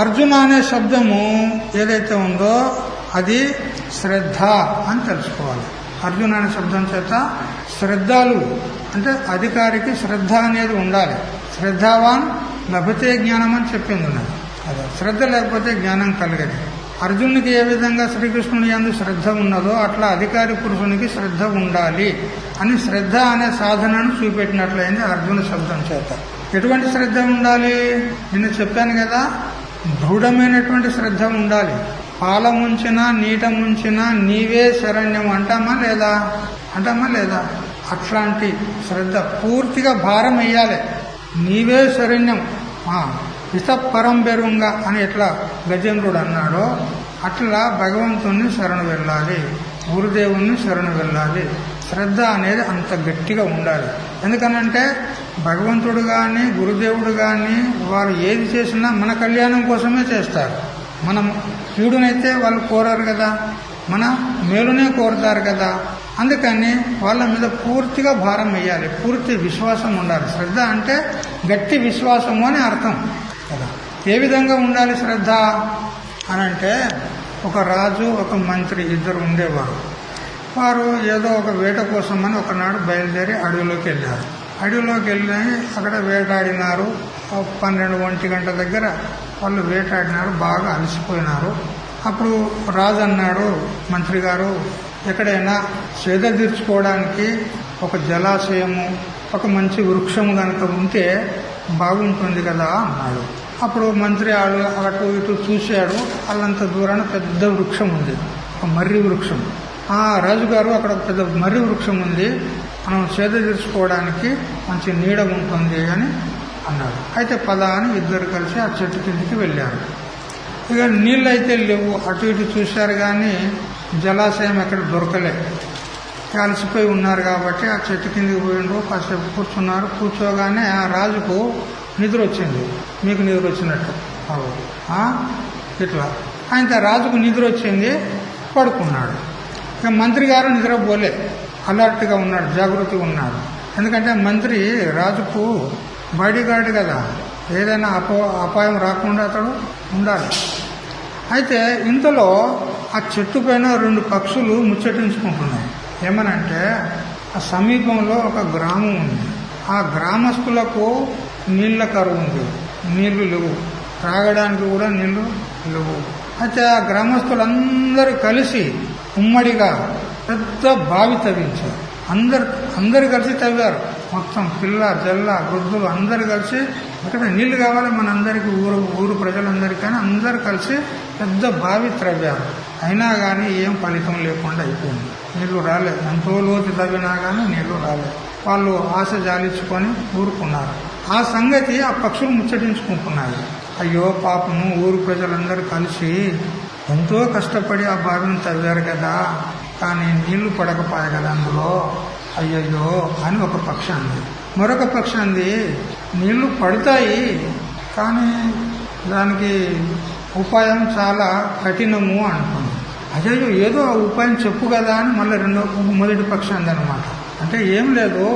అర్జున అనే శబ్దము ఏదైతే ఉందో అది శ్రద్ధ అని తెలుసుకోవాలి. అర్జున అనే శబ్దం చేత శ్రద్ధాలు అంటే అధికారికి శ్రద్ధ అనేది ఉండాలి. శ్రద్ధావాన్ లభతే జ్ఞానం అని చెప్పింది ఉన్నది. అదే శ్రద్ధ లేకపోతే జ్ఞానం కలగదు. అర్జునునికి ఏ విధంగా శ్రీకృష్ణుని యందు శ్రద్ధ ఉన్నదో అట్లా అధికారి పురుషునికి శ్రద్ధ ఉండాలి అని శ్రద్ధ అనే సాధనను చూపెట్టినట్లయింది అర్జున శబ్దం చేత. ఎటువంటి శ్రద్ధ ఉండాలి? నేను చెప్పాను కదా, దృఢమైనటువంటి శ్రద్ధ ఉండాలి. పాల ముంచినా నీట ముంచినా నీవే శరణ్యం అంటామా లేదా? అట్లాంటి శ్రద్ధ పూర్తిగా భారం వేయాలి. నీవే శరణ్యం ఇత పరంబెరుంగా అని ఎట్లా గజేంద్రుడు అన్నాడో అట్లా భగవంతుణ్ణి శరణు వెళ్ళాలి, గురుదేవుణ్ణి శరణు వెళ్ళాలి. శ్రద్ధ అనేది అంత గట్టిగా ఉండాలి. ఎందుకనంటే భగవంతుడు గాని గురుదేవుడు గాని వారు ఏది చేసినా మన కళ్యాణం కోసమే చేస్తారు. మనం కీడునైతే వాళ్ళు కోరారు కదా, మన మేలునే కోరుతారు కదా. అందుకని వాళ్ళ మీద పూర్తిగా భారం వేయాలి, పూర్తి విశ్వాసం ఉండాలి. శ్రద్ధ అంటే గట్టి విశ్వాసము అని అర్థం కదా. ఏ విధంగా ఉండాలి శ్రద్ధ అనంటే, ఒక రాజు ఒక మంత్రి ఇద్దరు ఉండేవారు. వారు ఏదో ఒక వేట కోసమని ఒకనాడు బయలుదేరి అడవిలోకి వెళ్ళారు. అడవిలోకి వెళ్ళి అక్కడ వేటాడినారు. 12-1 గంట దగ్గర వాళ్ళు వేటాడినారు, బాగా అలసిపోయినారు. అప్పుడు రాజు అన్నాడు, మంత్రి గారు ఎక్కడైనా సేద తీర్చుకోవడానికి ఒక జలాశయము ఒక మంచి వృక్షము కనుక ఉంటే బాగుంటుంది కదా అన్నాడు. అప్పుడు మంత్రి అటు ఇటు చూశాడు. అల్లంత దూరాన పెద్ద వృక్షం ఉంది, ఒక మర్రి వృక్షం. ఆ రాజుగారు అక్కడ పెద్ద మర్రి వృక్షం ఉంది, మనం సేద తీర్చుకోవడానికి మంచి నీడ ఉంటుంది అని అన్నాడు. అయితే పద అని ఇద్దరు కలిసి ఆ చెట్టు కిందికి వెళ్ళారు. ఇక నీళ్ళు అయితే లేవు, అటు ఇటు చూశారు కానీ జలాశయం ఎక్కడ దొరకలే. కలిసిపోయి ఉన్నారు కాబట్టి ఆ చెట్టు కిందికి పోయిండ్రు, కాసేపు కూర్చున్నారు. కూర్చోగానే ఆ రాజుకు నిద్ర వచ్చింది. మీకు నిద్ర వచ్చినట్టు ఇట్లా ఆయన రాజుకు నిద్ర వచ్చింది, పడుకున్నాడు. ఇక మంత్రి గారు నిద్రపోలే, అలర్ట్గా ఉన్నాడు, జాగృతిగా ఉన్నాడు. ఎందుకంటే మంత్రి రాజుకు బాడీగార్డ్ కదా, ఏదైనా అపాయం రాకుండా అతడు ఉండాలి. అయితే ఇంతలో ఆ చెట్టు పైన 2 పక్షులు ముచ్చటించుకుంటున్నాయి. ఏమనంటే ఆ సమీపంలో ఒక గ్రామం ఉంది. ఆ గ్రామస్తులకు నీళ్ల కరువు ఉంది, నీళ్లు లేవు, త్రాగడానికి కూడా నీళ్లు లేవు. అయితే ఆ గ్రామస్తులందరూ కలిసి ఉమ్మడిగా పెద్ద బావి తవ్వించారు. అందరు కలిసి తవ్వారు. మొత్తం పిల్ల జల్ల వృద్ధులు అందరు కలిసి ఇక్కడ నీళ్లు కావాలి మనందరికీ, ఊరు ప్రజలందరికీ అందరు కలిసి పెద్ద బావి త్రవ్వారు. అయినా కానీ ఏం ఫలితం లేకుండా అయిపోయింది. నీళ్లు రాలేదు. ఎంతో లోతు తవ్వినా కానీ నీళ్లు రాలేదు. వాళ్ళు ఆశ జాలించుకొని ఊరుకున్నారు. ఆ సంగతి ఆ పక్షులు ముచ్చటించుకుంటున్నాయి. అయ్యో పాపము, ఊరు ప్రజలందరూ కలిసి ఎంతో కష్టపడి ఆ బావిని తవ్వారు కదా, కానీ నీళ్లు పడకపోయాయి కదా అందులో, అయ్యయ్యో అని ఒక పక్షి అంది. మరొక పక్షి అంది, నీళ్లు పడతాయి కానీ దానికి ఉపాయం చాలా కఠినము అంటుంది. అయ్యో ఏదో ఆ ఉపాయం చెప్పు కదా అని మళ్ళీ మొదటి పక్షి అందనమాట. అంటే ఏం లేదు,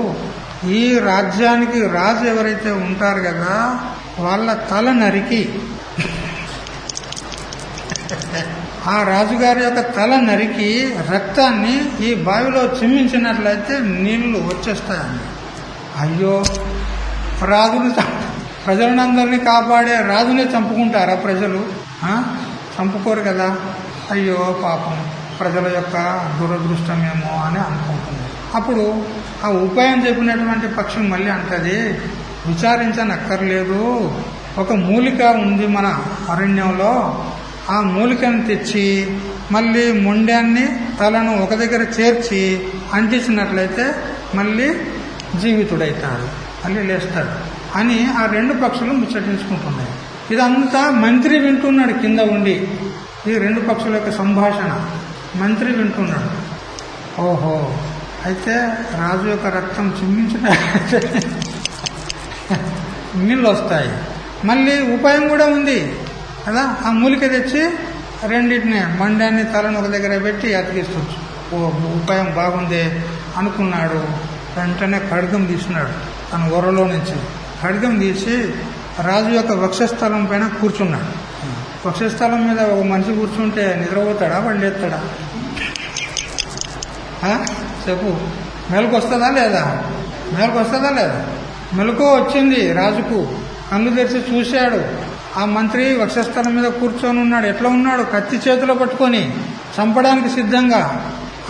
ఈ రాజ్యానికి రాజు ఎవరైతే ఉంటారు కదా వాళ్ళ తల నరికి ఆ రాజుగారి యొక్క తల నరికి రక్తాన్ని ఈ బావిలో చిమ్మించినట్లయితే నీళ్లు వచ్చేస్తాయండి. అయ్యో, రాజుని ప్రజలందరినీ కాపాడే రాజునే చంపుకుంటారా ప్రజలు? చంపుకోరు కదా. అయ్యో పాపం, ప్రజల యొక్క దురదృష్టమేమో అని అనుకుంటుంది. అప్పుడు ఆ ఉపాయం చెప్పినటువంటి పక్షి మళ్ళీ అంటది, విచారించనక్కర్లేదు, ఒక మూలిక ఉంది మన అరణ్యంలో, ఆ మూలికను తెచ్చి మళ్ళీ మొండాన్ని తలను ఒక దగ్గర చేర్చి అంటించినట్లయితే మళ్ళీ జీవితుడైతాడు, మళ్ళీ లేస్తాడు అని ఆ రెండు పక్షులు ముచ్చటించుకుంటున్నాయి. ఇదంతా మంత్రి వింటున్నాడు కింద ఉండి. ఈ రెండు పక్షుల యొక్క సంభాషణ మంత్రి వింటున్నాడు. ఓహో, అయితే రాజు యొక్క రక్తం చిమ్మించిన నీళ్ళు వస్తాయి. మళ్ళీ ఉపాయం కూడా ఉంది కదా, ఆ మూలిక తెచ్చి రెండింటిని మండాన్ని తలను ఒక దగ్గర పెట్టి అతికిస్తుంది. ఓ, ఉపాయం బాగుంది అనుకున్నాడు. వెంటనే ఖడ్గం తీసినాడు తన ఒరలో నుంచి. ఖడ్గం తీసి రాజు యొక్క వక్షస్థలం పైన కూర్చున్నాడు. వక్షస్థలం మీద ఒక మనిషి కూర్చుంటే నిద్రపోతాడా, వాళ్ళు లేస్తాడా? చెప్పు, మెలకు వస్తుందా లేదా? మెలకు వస్తుందా లేదా? మెలకు వచ్చింది రాజుకు. కళ్ళు తెరిచి చూశాడు. ఆ మంత్రి వక్షస్థలం మీద కూర్చొని ఉన్నాడు. ఎట్లా ఉన్నాడు? కత్తి చేతిలో పట్టుకొని చంపడానికి సిద్ధంగా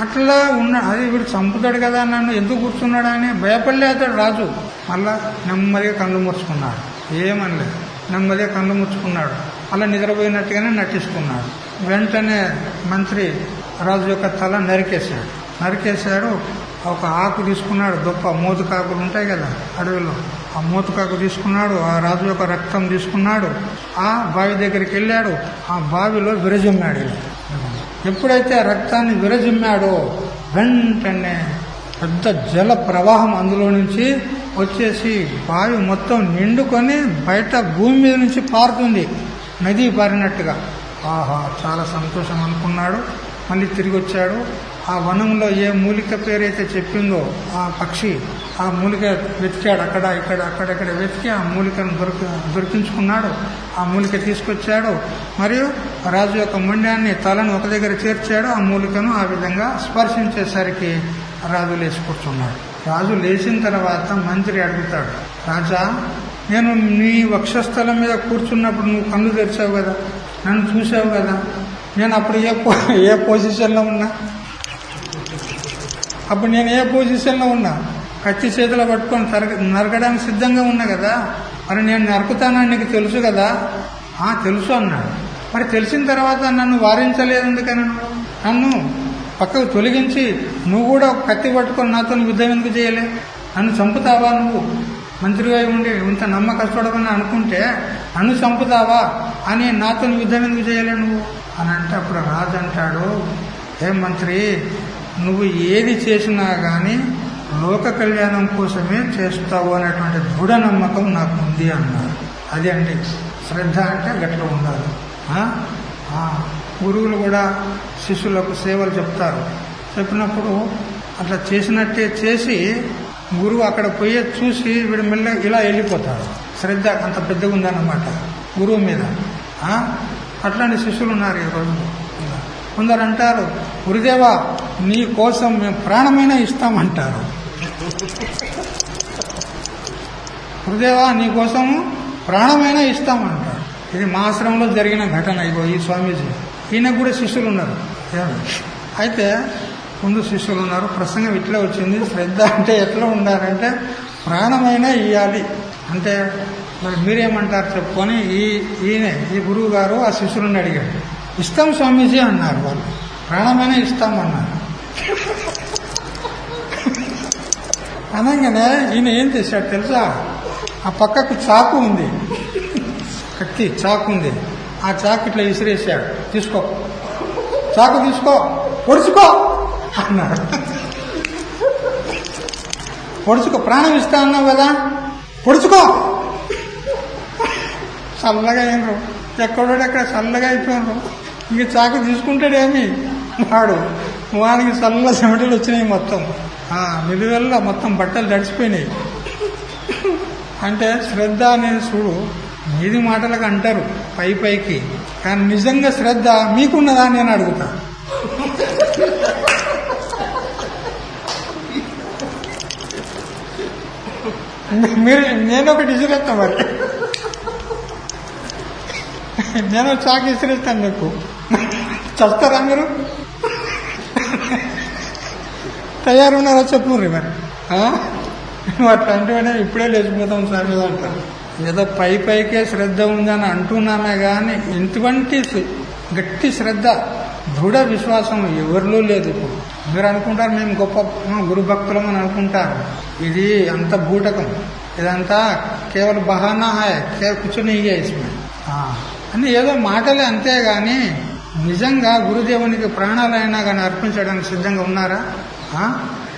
అట్లా ఉన్నాడు. అది వీడు చంపుతాడు కదా, నన్ను ఎందుకు కూర్చున్నాడు అని భయపడలే అతడు రాజు. మళ్ళా నెమ్మదిగా కళ్ళు మూసుకున్నాడు. ఏమనలేదు, నెమ్మదిగా కళ్ళు మూసుకున్నాడు. అలా నిద్రపోయినట్టుగానే నటిస్తున్నాడు. వెంటనే మంత్రి రాజు యొక్క తల నరికేశాడు. ఒక ఆకు తీసుకున్నాడు, గొప్ప మోతుకాకులు ఉంటాయి కదా అడవిలో, ఆ మోతుకాకు తీసుకున్నాడు. ఆ రాజు యొక్క రక్తం తీసుకున్నాడు. ఆ బావి దగ్గరికి వెళ్ళాడు. ఆ బావిలో విరజిమ్మాడు. ఎప్పుడైతే ఆ రక్తాన్ని విరజిమ్మాడో వెంటనే పెద్ద జల ప్రవాహం అందులో నుంచి వచ్చేసి బావి మొత్తం నిండుకొని బయట భూమి మీద నుంచి పారుతుంది, నది పారినట్టుగా. ఆహా, చాలా సంతోషం అనుకున్నాడు. మళ్ళీ తిరిగి వచ్చాడు. ఆ వనంలో ఏ మూలిక పేరైతే చెప్పిందో ఆ పక్షి, ఆ మూలిక వెతికాడు. అక్కడెక్కడ వెతికి ఆ మూలికను దొరికించుకున్నాడు. ఆ మూలిక తీసుకొచ్చాడు. మరియు రాజు యొక్క మొండాన్ని తలను ఒక దగ్గర చేర్చాడు. ఆ మూలికను ఆ విధంగా స్పర్శించేసరికి రాజు లేచి కూర్చున్నాడు. రాజు లేచిన తర్వాత మంత్రి అడుగుతాడు, రాజా, నేను నీ వక్షస్థలం మీద కూర్చున్నప్పుడు నువ్వు కళ్ళు తెరిచావు కదా, నన్ను చూసావు కదా, నేను అప్పుడు ఏ పొజిషన్లో ఉన్నా? అప్పుడు నేను ఏ పొజిషన్లో ఉన్నా? కత్తి చేతిలో పట్టుకొని నరకడానికి సిద్ధంగా ఉన్నా కదా. మరి నేను నరుకుతానని నీకు తెలుసు కదా? తెలుసు అన్నాడు. మరి తెలిసిన తర్వాత నన్ను వారించలేదు ఎందుకని? నన్ను పక్కకు తొలగించి నువ్వు కూడా కత్తి పట్టుకొని నాతో యుద్ధం ఎందుకు చేయలే? నన్ను చంపుతావా? నువ్వు మంత్రిగా ఉండి ఇంత నమ్మకస్తుడమని అనుకుంటే నన్ను చంపుతావా అని నాతో యుద్ధం ఎందుకు చేయలే నువ్వు అని అంటే, అప్పుడు రాజు అంటాడు, ఏ మంత్రి, నువ్వు ఏది చేసినా కానీ లోక కళ్యాణం కోసమే చేస్తావు అనేటువంటి దృఢ నమ్మకం నాకు ఉంది అన్నారు. అది అంటే శ్రద్ధ అంటే గట్ల ఉండాలి. గురువులు కూడా శిష్యులకు సేవలు చెప్తారు. చెప్పినప్పుడు అట్లా చేసినట్టే చేసి గురువు అక్కడ పోయే చూసి వీడు మెల్ల ఇలా వెళ్ళిపోతాడు. శ్రద్ధ అంత పెద్దగా ఉందన్నమాట గురువు మీద. అట్లాంటి శిష్యులు ఉన్నారు ఈ రోజు. కొందరు అంటారు, గురుదేవా నీ కోసం మేము ప్రాణమైనా ఇస్తామంటారు. గురుదేవా నీ కోసము ప్రాణమైనా ఇస్తామంటారు. ఇది మా ఆశ్రమంలో జరిగిన ఘటన. ఇగో ఈ స్వామీజీ, ఈయనకు కూడా శిష్యులు ఉన్నారు. అయితే ముందు శిష్యులు ఉన్నారు. ప్రసంగం ఇట్లా వచ్చింది, శ్రద్ధ అంటే ఎట్లా ఉండాలంటే ప్రాణమైనా ఇయ్యాలి అంటే మరి మీరేమంటారు చెప్పుకొని ఈ గురువు గారు ఆ శిష్యులను అడిగాడు. ఇస్తాం స్వామీజీ అన్నారు వాళ్ళు. ప్రాణమైనా ఇస్తామన్నారు. అనగానే ఈయన ఏం చేశాడు తెలుసా? ఆ పక్కకు చాకు ఉంది, కత్తి చాకు ఉంది. ఆ చాకు ఇట్లా విసిరేసాడు. తీసుకో, చాకు తీసుకో, పొడుచుకో అన్నాడు. పొడుచుకో, ప్రాణం ఇస్తా అన్నావు కదా, పొడుచుకో. చల్లగా అయినరు, ఎక్కడోడెక్కడ చల్లగా అయిపోయినరు. ఇంక చాకు తీసుకుంటాడేమి వాడికి చల్ల చెమటలు వచ్చినాయి. మొత్తం నిలువెల్లా మొత్తం బట్టలు తడిచిపోయినాయి. అంటే శ్రద్ధ అనేది చూడు, మీది మాటలకు అంటారు పైకి, కానీ నిజంగా శ్రద్ధ మీకున్నదా నేను అడుగుతా. నేను ఒకటి ఇసిరేస్తా, మరి నేను చాకు ఇసిరేస్తాను మీకు. చస్తారా మీరు? తయారున్నారా చెప్పుర్రి మరి. అట్లాంటివనే ఇప్పుడే లేచిపోతాం సార్ మీద అంటారు. ఏదో పైకే శ్రద్ధ ఉందని అంటున్నామే కానీ ఇటువంటి గట్టి శ్రద్ధ, దృఢ విశ్వాసం ఎవరిలో లేదు. ఇప్పుడు మీరు అనుకుంటారు మేము గొప్ప గురు భక్తులం అని అనుకుంటారు. ఇది అంత బూటకం, ఇదంతా కేవలం బహానా హాయ్, కూర్చొని అని ఏదో మాటలే అంతేగాని నిజంగా గురుదేవునికి ప్రాణాలైనా కానీ అర్పించడానికి సిద్ధంగా ఉన్నారా?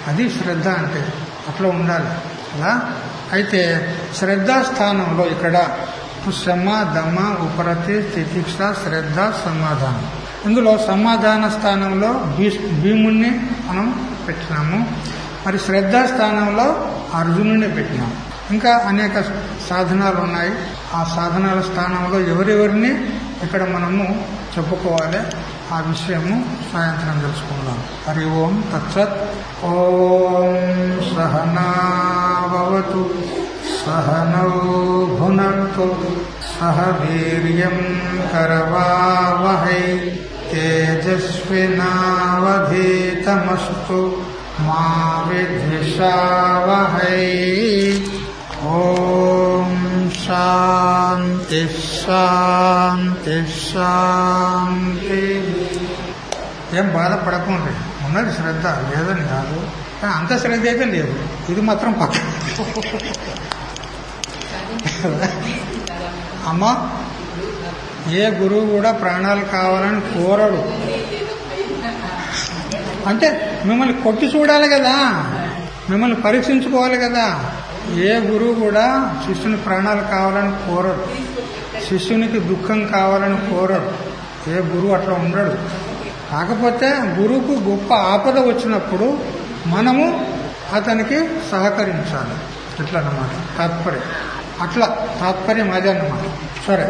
అది శ్రద్ధ అంటే అట్లా ఉండాలి. అలా అయితే శ్రద్ధాస్థానంలో ఇక్కడ శమ, దమ, ఉపరతి, తితిక్ష, శ్రద్ధ, సమాధానం. ఇందులో సమాధాన స్థానంలో భీముణ్ణి మనం పెట్టినాము. మరి శ్రద్ధా స్థానంలో అర్జునుడిని పెట్టినాము. ఇంకా అనేక సాధనాలు ఉన్నాయి. ఆ సాధనాల స్థానంలో ఎవరెవరిని ఇక్కడ మనము చెప్పుకోవాలి, ఆ విషయము సాయంత్రం తెలుసుకుందాం. హరి ఓం తత్సత్. ఓం సహనావతు సహనౌ భునక్తు సహ వీర్యం కరవావహై తేజస్వినావధీతమస్తు మా విద్విషావహై. ఓం శాంతి శాంతి శాంతి. ఏం బాధపడకండి, ఉన్నది శ్రద్ధ, లేదని కాదు, కానీ అంత శ్రద్ధ అయితే లేదు. ఇది మాత్రం పక్క. అమ్మ, ఏ గురువు కూడా ప్రాణాలు కావాలని కోరడు. అంటే మిమ్మల్ని కొట్టి చూడాలి కదా, మిమ్మల్ని పరీక్షించుకోవాలి కదా. ఏ గురువు కూడా శిష్యుని ప్రాణాలు కావాలని కోరడు, శిష్యునికి దుఃఖం కావాలని కోరడు. ఏ గురువు అట్లా ఉండడు. కాకపోతే గురువుకు గొప్ప ఆపద వచ్చినప్పుడు మనము అతనికి సహకరించాలి. ఇట్లా అన్నమాట తాత్పర్యం. అట్లా తాత్పర్యం అదే అన్నమాట. సరే.